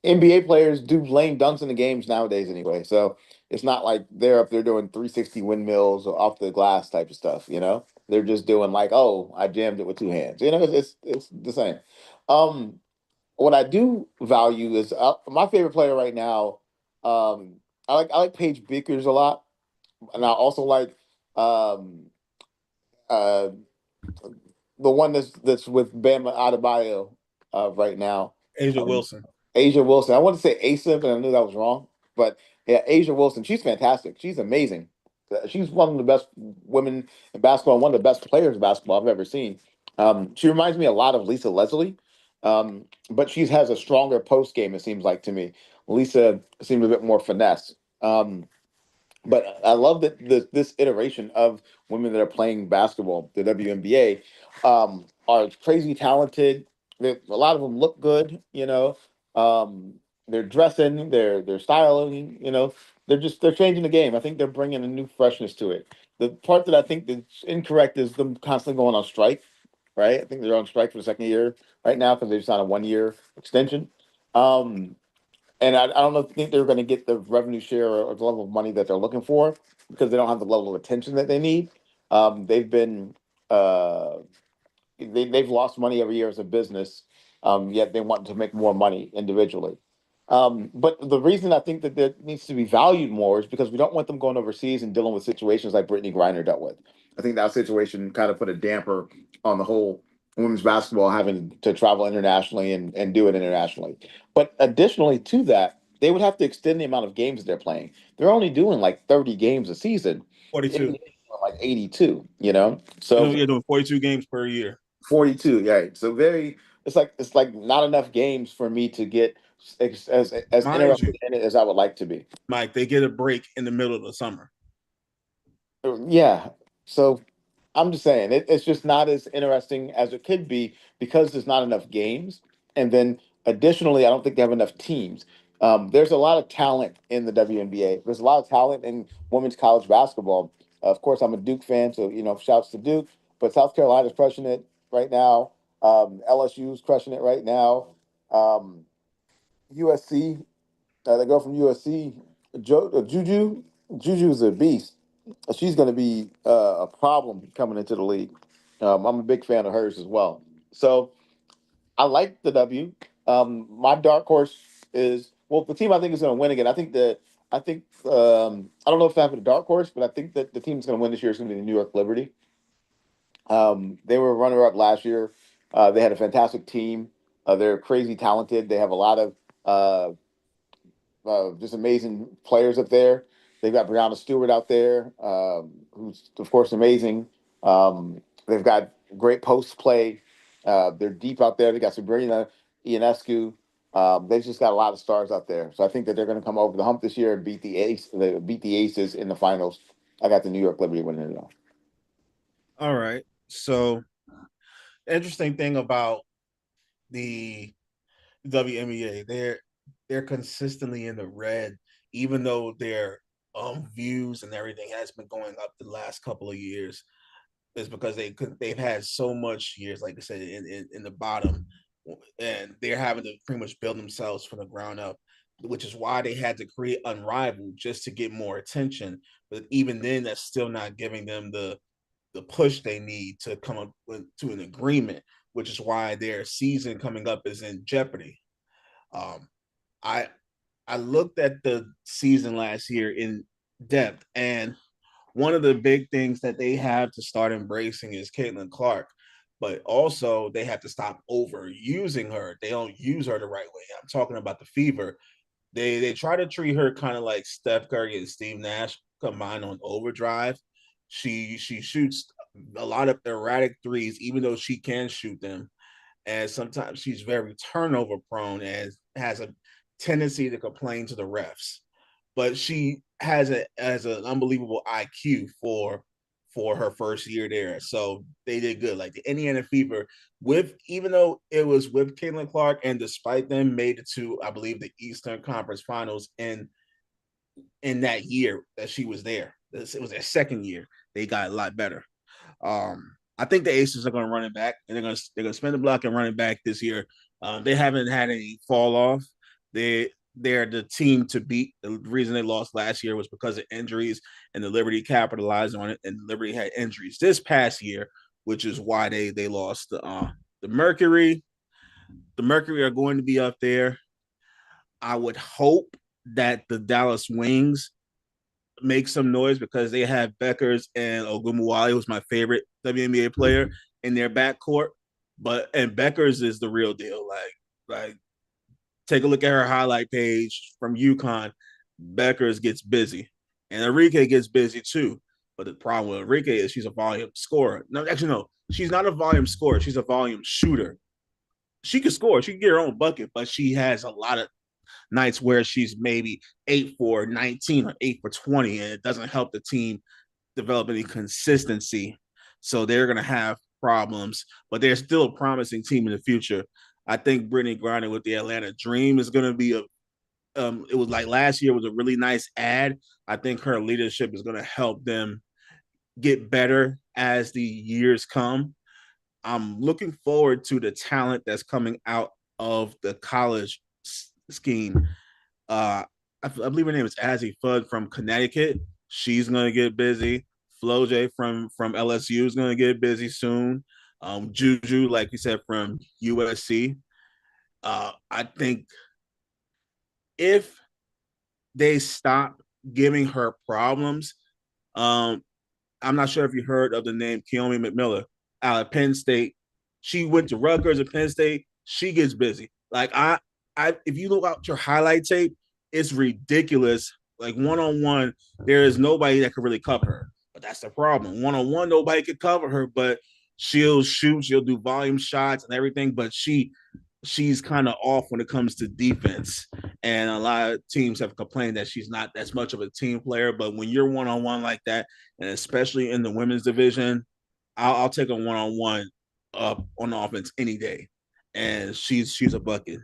NBA players do lame dunks in the games nowadays anyway. So it's not like they're up there doing 360 windmills or off the glass type of stuff. They're just doing like, oh, I jammed it with two hands. It's the same. Um, what I do value is my favorite player right now. I like Paige Bickers a lot, and I also like um, uh, the one that's with Bama Adebayo right now. Asia Um, Wilson. Asia Wilson. I want to say Asa, but I knew that was wrong. But yeah, Asia Wilson. She's fantastic. She's amazing. She's one of the best women in basketball, and one of the best players in basketball I've ever seen. She reminds me a lot of Lisa Leslie, but she has a stronger post game. It seems like to me. Lisa seems a bit more finesse. But I love that this iteration of women that are playing basketball, the WNBA, are crazy talented. A lot of them look good, They're dressing, they're styling, they're changing the game. I think they're bringing a new freshness to it. The part that I think that's incorrect is them constantly going on strike, right? I think they're on strike for the second year right now because they've signed a 1 year extension. Um, and I don't know, think they're going to get the revenue share or the level of money that they're looking for because they don't have the level of attention that they need. They've been uh, they've lost money every year as a business, yet they want to make more money individually. But the reason I think that that needs to be valued more is because we don't want them going overseas and dealing with situations like Brittany Griner dealt with. I think that situation kind of put a damper on the whole women's basketball having to travel internationally and do it internationally. But additionally to that, they would have to extend the amount of games they're playing. They're only doing like 30 games a season. 42. Like 82, You So know, you're doing 42 games per year. 42, yeah. So it's like not enough games for me to get as Mind interested you, in it as I would like to be. Mike, they get a break in the middle of the summer. Yeah. So I'm just saying it's just not as interesting as it could be because there's not enough games. And then additionally, I don't think they have enough teams. There's a lot of talent in the WNBA. There's a lot of talent in women's college basketball. Of course, I'm a Duke fan, so shouts to Duke. But South Carolina's crushing it right now. LSU's crushing it right now. Um, USC, the girl from USC, Juju's a beast. She's going to be a problem coming into the league. I'm a big fan of hers as well. So I like the W. My dark horse is the team I think is going to win again. I don't know if I have a dark horse, but I think that the team that's going to win this year is going to be the New York Liberty. They were runner up last year. They had a fantastic team. They're crazy talented. They have a lot of just amazing players up there. They've got Brianna Stewart out there, who's of course amazing. They've got great post play. They're deep out there. They got Sabrina Ionescu. They've just got a lot of stars out there. So I think that they're going to come over the hump this year and beat the Aces in the finals. I got the New York Liberty winning it all. All right. So, interesting thing about the WNBA. They're consistently in the red, even though their views and everything has been going up the last couple of years. Is because they've had so much years, like I said, in the bottom, and they're having to pretty much build themselves from the ground up, which is why they had to create Unrivaled just to get more attention. But even then, that's still not giving them the push they need to come up to an agreement, which is why their season coming up is in jeopardy. Um, I I looked at the season last year in depth, and one of the big things that they have to start embracing is Caitlin Clark, but also they have to stop overusing her. They don't use her the right way. I'm talking about the Fever. They try to treat her kind of like Steph Curry and Steve Nash combined on overdrive. She shoots a lot of erratic threes, even though she can shoot them, and sometimes she's very turnover prone and has a tendency to complain to the refs. But she has an unbelievable IQ for her first year there. So they did good. Like the Indiana Fever, with even though it was with Caitlin Clark, and despite them made it to, I believe, the Eastern Conference Finals in that year that she was there. It was their second year. They got a lot better. I think the Aces are going to run it back, and they're going to spend the block and run it back this year. They haven't had any fall off. They're the team to beat. The reason they lost last year was because of injuries, and the Liberty capitalized on it. And Liberty had injuries this past year, which is why they lost the Mercury. The Mercury are going to be up there. I would hope that the Dallas Wings make some noise because they have Beckers and Ogumuwale, who's my favorite WNBA player, in their backcourt. And Beckers is the real deal. Like take a look at her highlight page from UConn. Beckers gets busy, and Enrique gets busy too. But the problem with Enrique is she's a volume scorer. No, actually, no, she's not a volume scorer. She's a volume shooter. She can score. She can get her own bucket, but she has a lot of nights where she's maybe 8 for 19 or 8 for 20, and it doesn't help the team develop any consistency. So they're going to have problems, but they're still a promising team in the future. I think Brittany Griner with the Atlanta Dream is going to be it was like last year was a really nice ad. I think her leadership is going to help them get better as the years come. I'm looking forward to the talent that's coming out of the college scheme. I believe her name is Azzy Fudd from Connecticut. She's going to get busy. Flo J from LSU is going to get busy soon. Juju, like you said, from USC. I think if they stop giving her problems, I'm not sure if you heard of the name Keomi McMillan out of Penn State. She went to Rutgers at Penn State. She gets busy. Like if you look out your highlight tape, it's ridiculous. Like one-on-one, there is nobody that can really cover her. But that's the problem. One-on-one, nobody could cover her, but she'll shoot, she'll do volume shots and everything, but she's kind of off when it comes to defense. And a lot of teams have complained that she's not as much of a team player. But when you're one-on-one like that, and especially in the women's division, I'll take a one-on-one up on offense any day. And she's a bucket.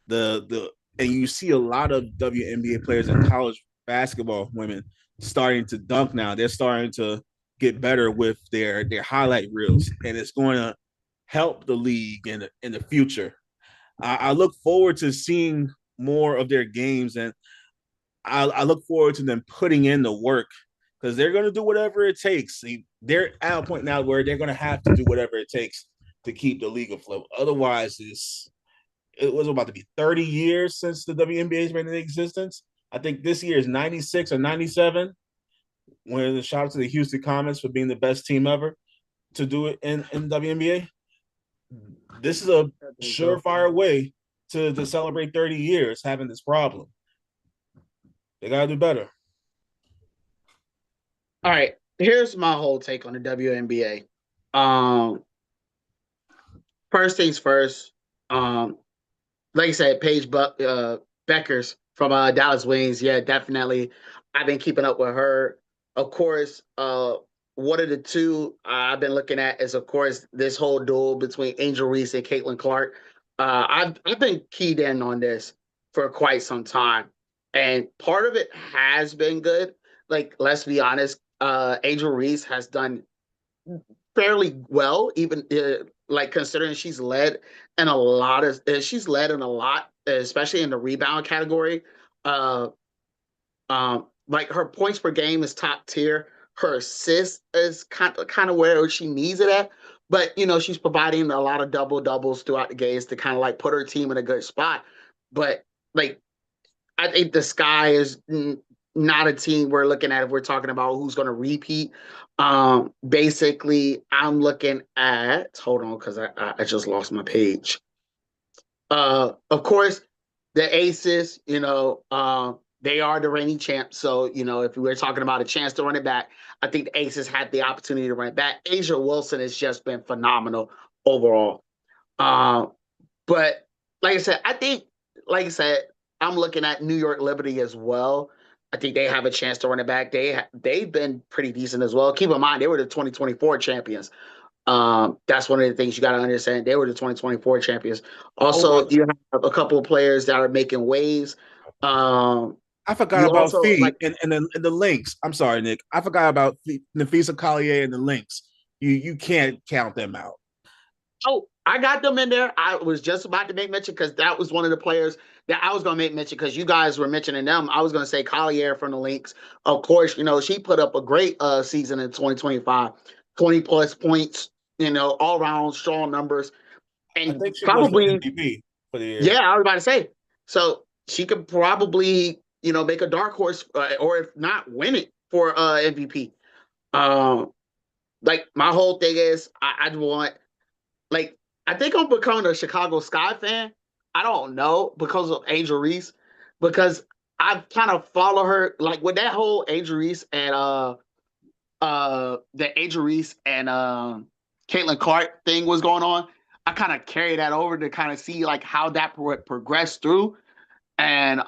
And you see a lot of WNBA players and college basketball women starting to dunk now. They're starting to get better with their highlight reels, and it's going to help the league in the future. I look forward to seeing more of their games, and I look forward to them putting in the work because they're going to do whatever it takes. They're at a point now where they're going to have to do whatever it takes to keep the league afloat. Otherwise, it was about to be 30 years since the WNBA has been in existence. I think this year is 96 or 97. When shout out to the Houston Comets for being the best team ever to do it in WNBA. This is a surefire way to celebrate 30 years having this problem. They got to do better. All right, here's my whole take on the WNBA. First things first. Like I said, Paige Beckers from Dallas Wings. Yeah, definitely. I've been keeping up with her. Of course, one of the two I've been looking at is, of course, this whole duel between Angel Reese and Caitlin Clark. I've been keyed in on this for quite some time, and part of it has been good. Like, let's be honest, Angel Reese has done fairly well, even like considering she's led in a lot, especially in the rebound category. Uh, like her points per game is top tier. Her assist is kind of where she needs it at. But she's providing a lot of doubles throughout the games to kind of like put her team in a good spot. But like I think the Sky is not a team we're looking at if we're talking about who's going to repeat. Basically, I'm looking at. Hold on, because I just lost my page. Of course, the Aces. They are the reigning champs. So if we were talking about a chance to run it back, I think the Aces had the opportunity to run it back. Asia Wilson has just been phenomenal overall. But like I said, I'm looking at New York Liberty as well. I think they have a chance to run it back. They've been pretty decent as well. Keep in mind, they were the 2024 champions. That's one of the things you got to understand. They were the 2024 champions. Also, you have a couple of players that are making waves. I forgot about Fee and the Lynx. I'm sorry, Nick. I forgot about Nafisa Collier and the Lynx. You can't count them out. Oh, I got them in there. I was just about to make mention because that was one of the players that I was going to make mention because you guys were mentioning them. I was going to say Collier from the Lynx. Of course, she put up a great season in 2025, 20 plus points, all around strong numbers. And I think she probably was the MVP for the year. Yeah, I was about to say. So she could probably, make a dark horse or if not win it for MVP. Like my whole thing is I want. Like, I think I'm becoming a Chicago Sky fan. I don't know because of Angel Reese, because I've kind of followed her like with that whole Angel Reese and Caitlin Clark thing was going on. I kind of carried that over to kind of see like how that progressed through, and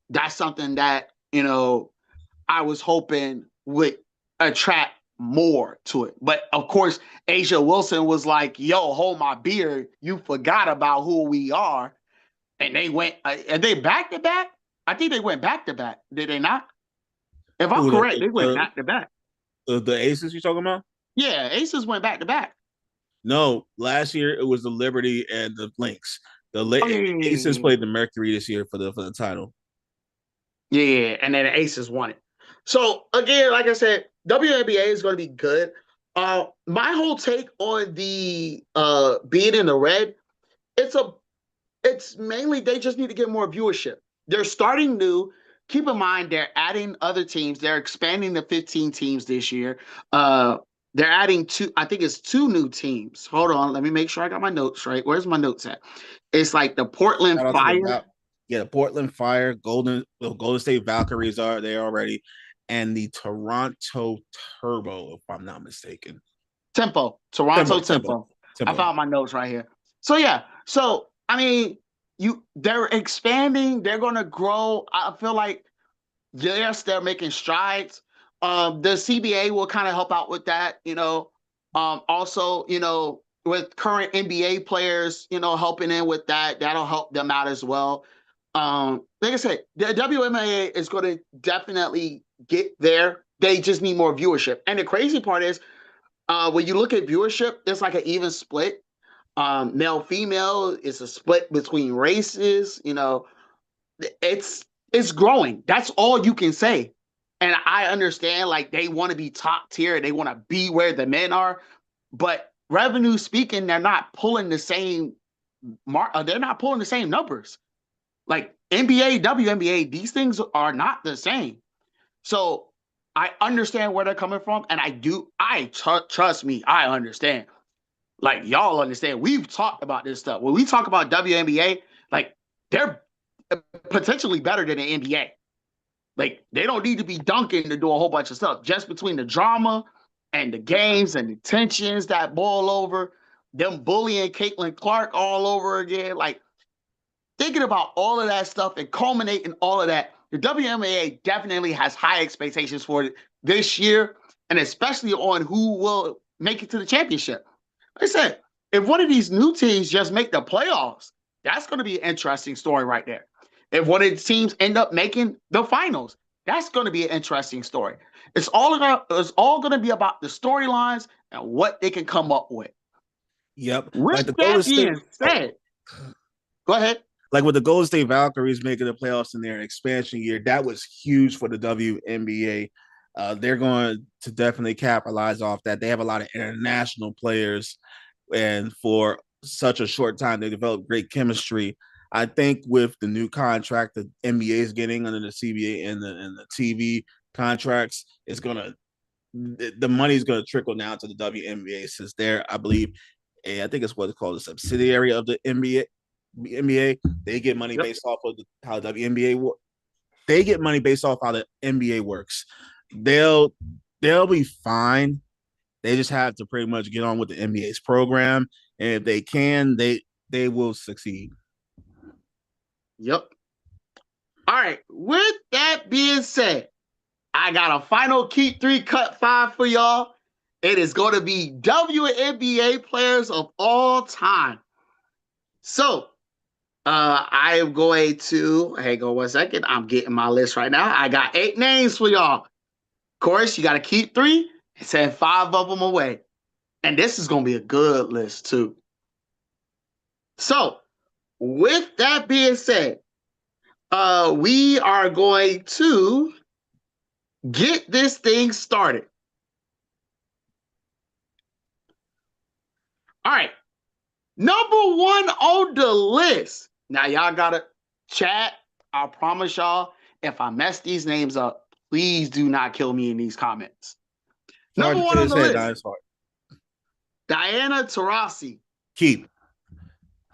that's something that I was hoping would attract more to it. But of course, Asia Wilson was like, yo, hold my beer. You forgot about who we are. And they went, are they back to back? I think they went back to back. Did they not? If I'm correct, they went back to back. The Aces you're talking about? Yeah, Aces went back to back. No, last year it was the Liberty and the Lynx. The Aces played the Mercury this year for the title. Yeah, and then the Aces won it. So again, like I said, WNBA is going to be good. My whole take on the being in the red, it's mainly they just need to get more viewership. They're starting new. Keep in mind they're adding other teams. They're expanding the 15 teams this year. They're adding I think it's 2 new teams. Hold on, let me make sure I got my notes right. Where's my notes at? It's like the Portland Fire. The Portland Fire, Golden State Valkyries are there already, and the Toronto Turbo, if I'm not mistaken. Toronto Tempo. I found my notes right here. So yeah, I mean, they're expanding, they're gonna grow. I feel like yes, they're making strides. The CBA will kind of help out with that, also, with current NBA players, helping in with that'll help them out as well. Like I said, the WNBA is going to definitely get there. They just need more viewership. And the crazy part is, when you look at viewership, it's like an even split. Male, female, it's a split between races. It's growing. That's all you can say. And I understand, like, they want to be top tier. They want to be where the men are. But revenue speaking, they're not pulling the same they're not pulling the same numbers. Like NBA, WNBA, these things are not the same. So I understand where they're coming from. And trust me, I understand. Like, y'all understand. We've talked about this stuff. When we talk about WNBA, like, they're potentially better than the NBA. Like, they don't need to be dunking to do a whole bunch of stuff. Just between the drama and the games and the tensions that boil over, them bullying Caitlin Clark all over again. Like, thinking about all of that stuff and culminating all of that, the WNBA definitely has high expectations for it this year, and especially on who will make it to the championship. Like I said, if one of these new teams just make the playoffs, that's going to be an interesting story right there. If one of the teams end up making the finals, that's going to be an interesting story. It's all going to be about the storylines and what they can come up with. Yep. With Like the Golden that State. being said, go ahead. Like with the Golden State Valkyries making the playoffs in their expansion year, that was huge for the WNBA. They're going to definitely capitalize off that. They have a lot of international players, and for such a short time, they developed great chemistry. I think with the new contract the NBA is getting under the CBA and the TV contracts, it's gonna the money's gonna trickle down to the WNBA since they're, I believe, I think it's what's called a subsidiary of the NBA. They get money based off of how the WNBA works. They get money based off how the NBA works. They'll be fine. They just have to pretty much get on with the NBA's program, and if they can, they will succeed. Yep. All right. With that being said, I got a final keep 3 cut 5 for y'all. It is going to be WNBA players of all time. So I am going to hang on 1 second. I'm getting my list right now. I got 8 names for y'all. Of course, you got to keep 3 and send 5 of them away. And this is going to be a good list too. So with that being said, we are going to get this thing started. All right. Number 1 on the list. Now, y'all got to chat. I promise y'all, if I mess these names up, please do not kill me in these comments. Number 1 on the list. Diana Taurasi. Keep.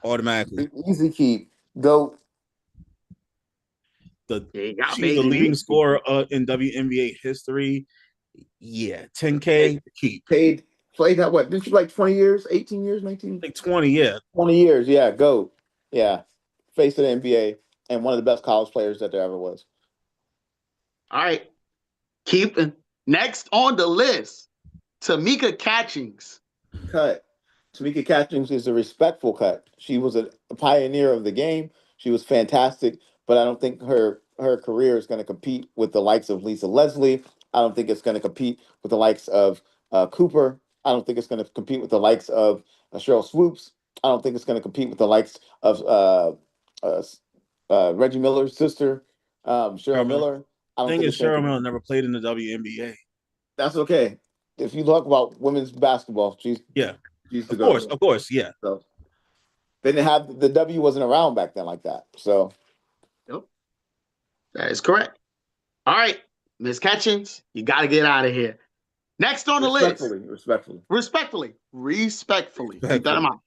Automatically. Easy keep. Go. She's the leading scorer in WNBA history. Yeah, 10K keep. Played that what? Didn't she like 20 years, 18 years, 19? Like 20, yeah. 20 years, yeah, go. Yeah. Face of the NBA and one of the best college players that there ever was. All right. Keeping. Next on the list, Tamika Catchings. Cut. Tamika Catchings is a respectful cut. She was a pioneer of the game. She was fantastic, but I don't think her career is going to compete with the likes of Lisa Leslie. I don't think it's going to compete with the likes of Cooper. I don't think it's going to compete with the likes of Cheryl Swoops. I don't think it's going to compete with the likes of Reggie Miller's sister, Cheryl Miller. I think Cheryl Miller never played in the WNBA. That's okay. If you talk about women's basketball, she's of course, yeah. So they didn't have the W wasn't around back then like that. So, nope, that is correct. All right, Miss Catchings, you got to get out of here. Next on the list, respectfully. Keep that in mind.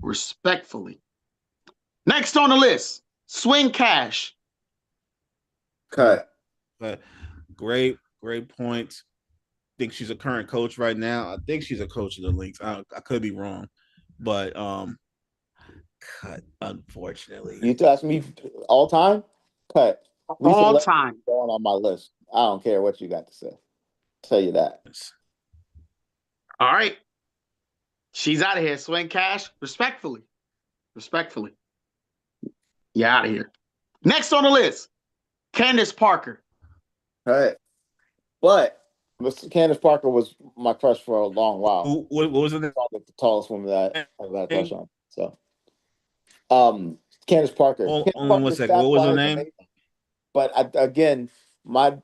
Respectfully. Next on the list, Swing Cash. Cut. Great point. I think she's a current coach right now. I think she's a coach of the Lynx. I could be wrong, but cut. Unfortunately, you ask me all time. Cut. All time going on my list. I don't care what you got to say. I'll tell you that. All right, she's out of here. Swing Cash. Respectfully. You out of here. Next on the list, Candace Parker. All right, but Candace Parker was my crush for a long while. What was it? The tallest woman that I had a crush on. So, Candace Parker. Hold on 1 second. What was her name? Amazing. But again, my top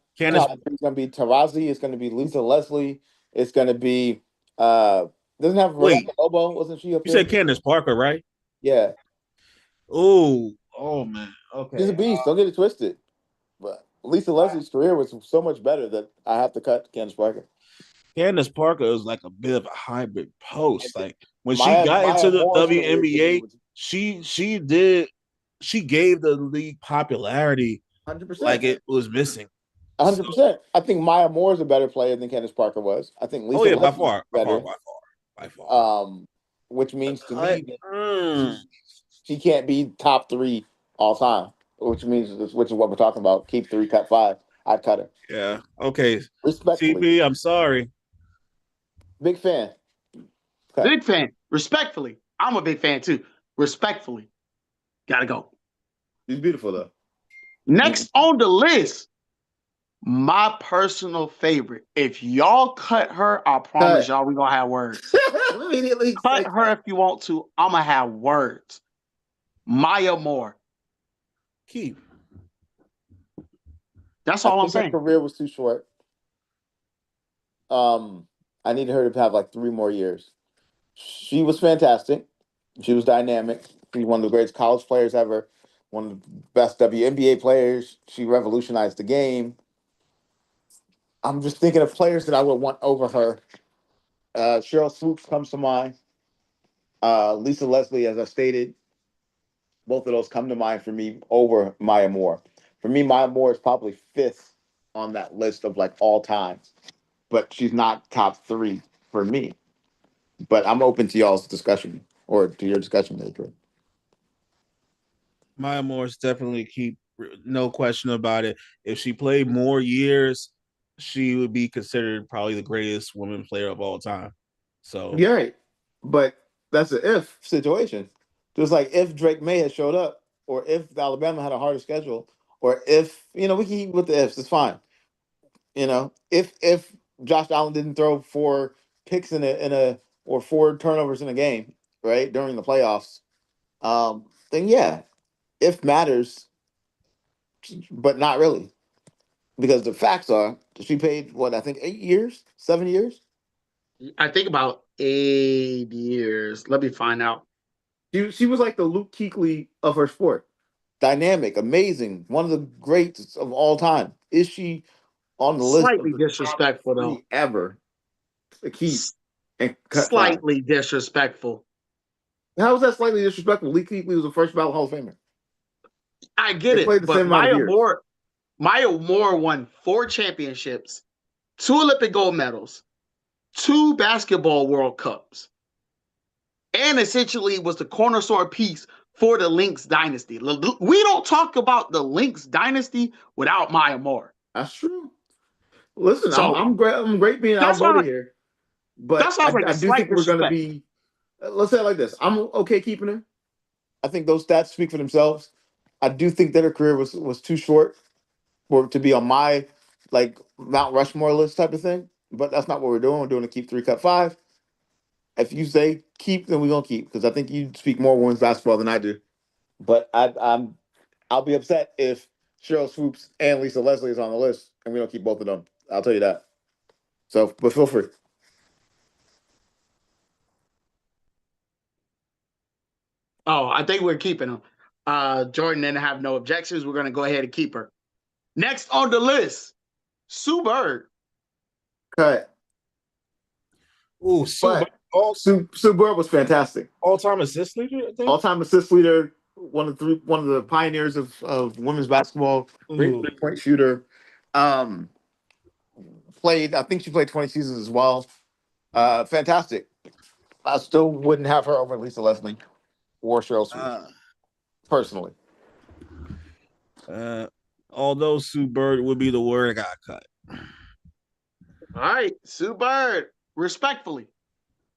is going to be Taurasi. It's going to be Lisa Leslie. It's going to be doesn't have Rebecca Lobo. Wasn't she up there? You said Candace Parker, right? Yeah. Oh man. Okay. She's a beast. Don't get it twisted. But Lisa Leslie's career was so much better that I have to cut Candace Parker. Candace Parker is like a bit of a hybrid post. Like when she got into the WNBA, she gave the league popularity 100%. like it was missing. 100%. I think Maya Moore is a better player than Candace Parker was. I think Lisa by far. Which means to me that she can't be top 3 all time. Which is what we're talking about. Keep 3, cut 5. I'd cut her. Yeah. Okay. Respectfully. CP, I'm sorry. Big fan. Cut. Big fan. Respectfully, I'm a big fan too. Respectfully, gotta go. She's beautiful though. Next on the list, my personal favorite. If y'all cut her, I promise y'all we gonna have words. Immediately Cut her if you want to. I'm gonna have words. Maya Moore. Keep. That's I all I'm think her saying. career was too short. I needed her to have like 3 more years. She was fantastic. She was dynamic. She's one of the greatest college players ever. One of the best WNBA players. She revolutionized the game. I'm just thinking of players that I would want over her. Cheryl Swoops comes to mind. Lisa Leslie, as I stated, both of those come to mind for me over Maya Moore. For me, Maya Moore is probably fifth on that list of like all time, but she's not top 3 for me. But I'm open to y'all's discussion or to your discussion, Adrian. Maya Moore's definitely keep, no question about it. If she played more years, she would be considered probably the greatest woman player of all time. So You're right, but that's an if situation. Just like if Drake May had showed up, or if Alabama had a harder schedule, or if we can keep with the ifs. It's fine. If Josh Allen didn't throw 4 picks in a or 4 turnovers in a game, right, during the playoffs, then yeah, if matters, but not really, because the facts are she paid what I think 8 years, 7 years. I think about 8 years. Let me find out. She was like the Luke Kuechly of her sport. Dynamic, amazing, one of the greats of all time. Is she on the list of Slightly the top disrespectful though. 3 ever to keep and cut 5? Slightly disrespectful. How was that slightly disrespectful? Lee Kuechly was the first ballot Hall of Famer. I get They it, played the but same amount of years. Maya Moore won 4 championships, 2 Olympic gold medals, 2 basketball World Cups, and essentially was the cornerstone piece for the Lynx dynasty. We don't talk about the Lynx dynasty without Maya Moore. That's true. Listen, So I'm great. I'm great being that's outvoted why here, that but sounds like a I do slight think we're going to disrespect. be. Let's say it like this: I'm okay keeping her. I think those stats speak for themselves. I do think that her career was too short for to be on my like Mount Rushmore list type of thing. But that's not what we're doing. We're doing a keep 3, cut 5. If you say keep, then we're gonna keep because I think you speak more women's basketball than I do. But I'll be upset if Cheryl Swoops and Lisa Leslie is on the list and we don't keep both of them. I'll tell you that. So, but feel free. Oh, I think we're keeping her. Jordan didn't have no objections. We're going to go ahead and keep her. Next on the list, Sue Bird. Cut. Ooh, But Sue Bird was fantastic. All-time assist leader, I think. All-time assist leader, one of the pioneers of women's basketball, great 3-point shooter. I think she played 20 seasons as well. Fantastic. I still wouldn't have her over Lisa Leslie or Cheryl Swoops, personally. Although Sue Bird would be the word I got cut. All right, Sue Bird. Respectfully.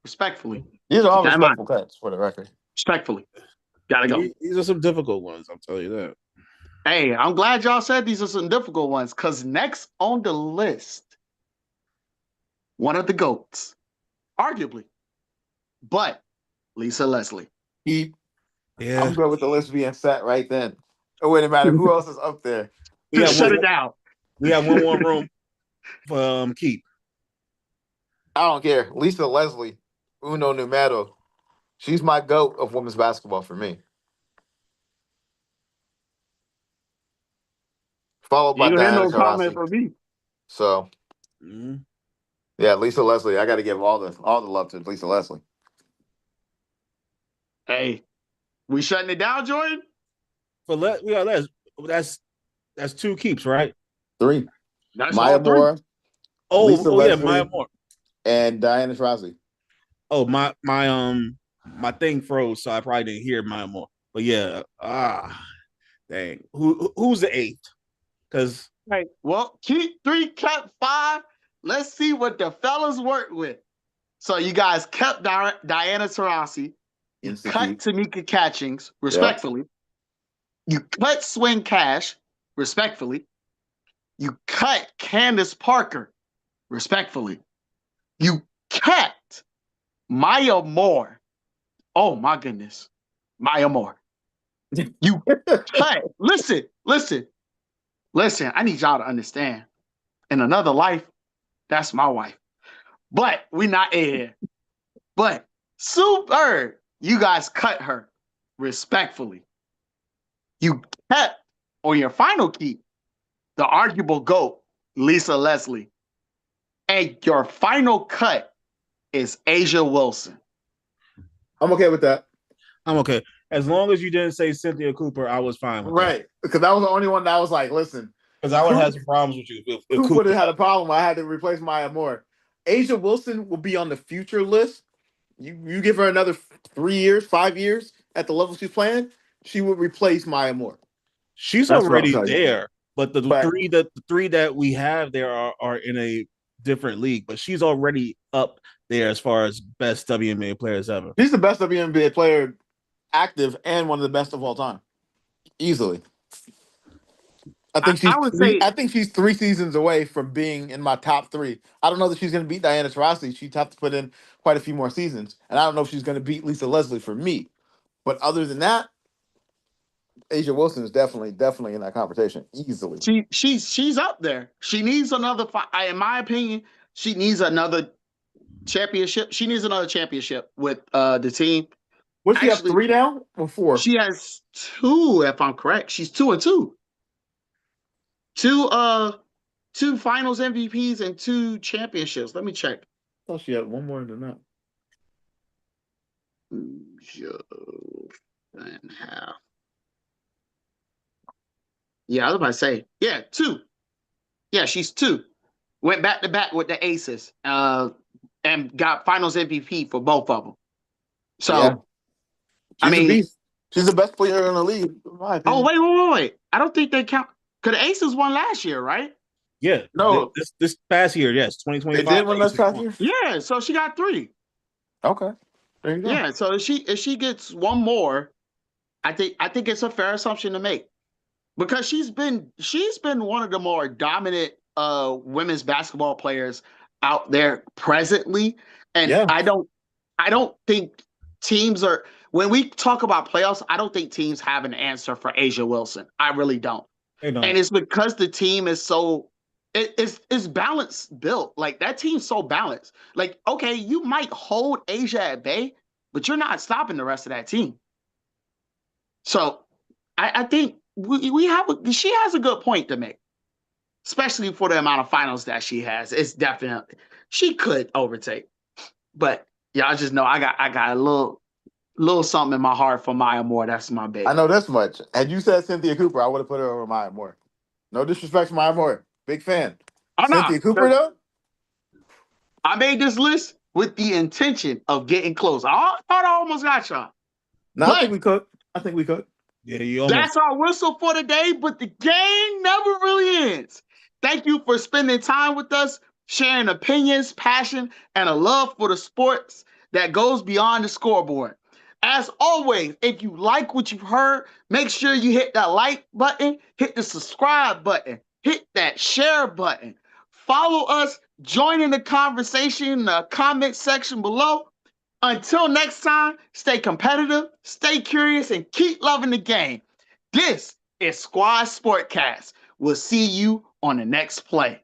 These are all respectful cuts, for the record. Respectfully. Gotta go. These are some difficult ones, I'll tell you that. Hey, I'm glad y'all said these are some difficult ones, because next on the list, one of the GOATs, arguably, but Lisa Leslie. Yeah. I'm good with the list being set right then. It wouldn't matter who else is up there. Shut it down. We have one more room for keep. I don't care. Lisa Leslie, uno numero. She's my GOAT of women's basketball for me. Followed by Diana Taurasi. For me. So, yeah, Lisa Leslie. I got to give all the love to Lisa Leslie. Hey, we shutting it down, Jordan? That's 2 keeps, right? 3. That's Maya Moore. Lisa Leslie, Maya Moore and Diana Taurasi. Oh, my thing froze, so I probably didn't hear Maya Moore. But yeah, dang. Who's the 8th? Because well, keep 3, cut 5. Let's see what the fellas work with. So you guys kept Diana Taurasi. You cut Tamika Catchings, respectfully. You cut Swing Cash, respectfully. You cut Candace Parker, respectfully. You cut Maya Moore. Oh my goodness. Maya Moore. You cut. Listen. I need y'all to understand. In another life, that's my wife. But we not here. But Super, you guys cut her respectfully. You kept on your final keep the arguable GOAT, Lisa Leslie. And your final cut is Asia Wilson. I'm okay with that. I'm okay. As long as you didn't say Cynthia Cooper, I was fine with that. Because that was the only one that I was like, listen. Because I would have some problems with you. If Cooper would have had a problem. I had to replace Maya Moore. Asia Wilson will be on the future list. You give her another 3 years, 5 years at the level she's playing, she would replace Maya Moore. She's already there, but the three that we have there are in a different league. But she's already up there as far as best WNBA players ever. She's the best WNBA player active and one of the best of all time, easily. I think she's 3 seasons away from being in my top 3. I don't know that she's going to beat Diana Taurasi. She'd have to put in quite a few more seasons, and I don't know if she's going to beat Lisa Leslie for me. But other than that, Asia Wilson is definitely in that conversation easily. She's up there. She needs another. In my opinion, she needs another championship. She needs another championship with the team. What, she have 3 now or 4? She has 2, if I'm correct. She's 2-2. 2 finals MVPs and 2 championships. Let me check. I thought she had 1 more than that. Yeah, I was about to say, 2. Yeah, she's 2. Went back to back with the Aces, and got finals MVP for both of them. So, she's the best player in the league. Oh, wait! I don't think they count. Because the Aces won last year, right? Yeah. No. This past year, yes. 2025. They did win this past year? Yeah, so she got 3. Okay. There you go. Yeah, so if she gets 1 more, I think it's a fair assumption to make. Because she's been one of the more dominant women's basketball players out there presently. And I don't think teams are, when we talk about playoffs, I don't think teams have an answer for Asia Wilson. I really don't. And it's because the team is so it's balanced built. Like, that team's so balanced. Like, okay, you might hold Asia at bay, but you're not stopping the rest of that team. So I think she has a good point to make, especially for the amount of finals that she has. It's definitely, she could overtake, but y'all just know I got a little something in my heart for Maya Moore. That's my baby. I know this much. Had you said Cynthia Cooper, I would have put her over Maya Moore. No disrespect to Maya Moore. Big fan. Cynthia Cooper, though? I made this list with the intention of getting close. I thought I almost got y'all. No, I think we could. Yeah, that's our whistle for today, but the game never really ends. Thank you for spending time with us, sharing opinions, passion, and a love for the sports that goes beyond the scoreboard. As always, if you like what you've heard, make sure you hit that like button, hit the subscribe button, hit that share button. Follow us, join in the conversation in the comment section below. Until next time, stay competitive, stay curious, and keep loving the game. This is Squad Sportcast. We'll see you on the next play.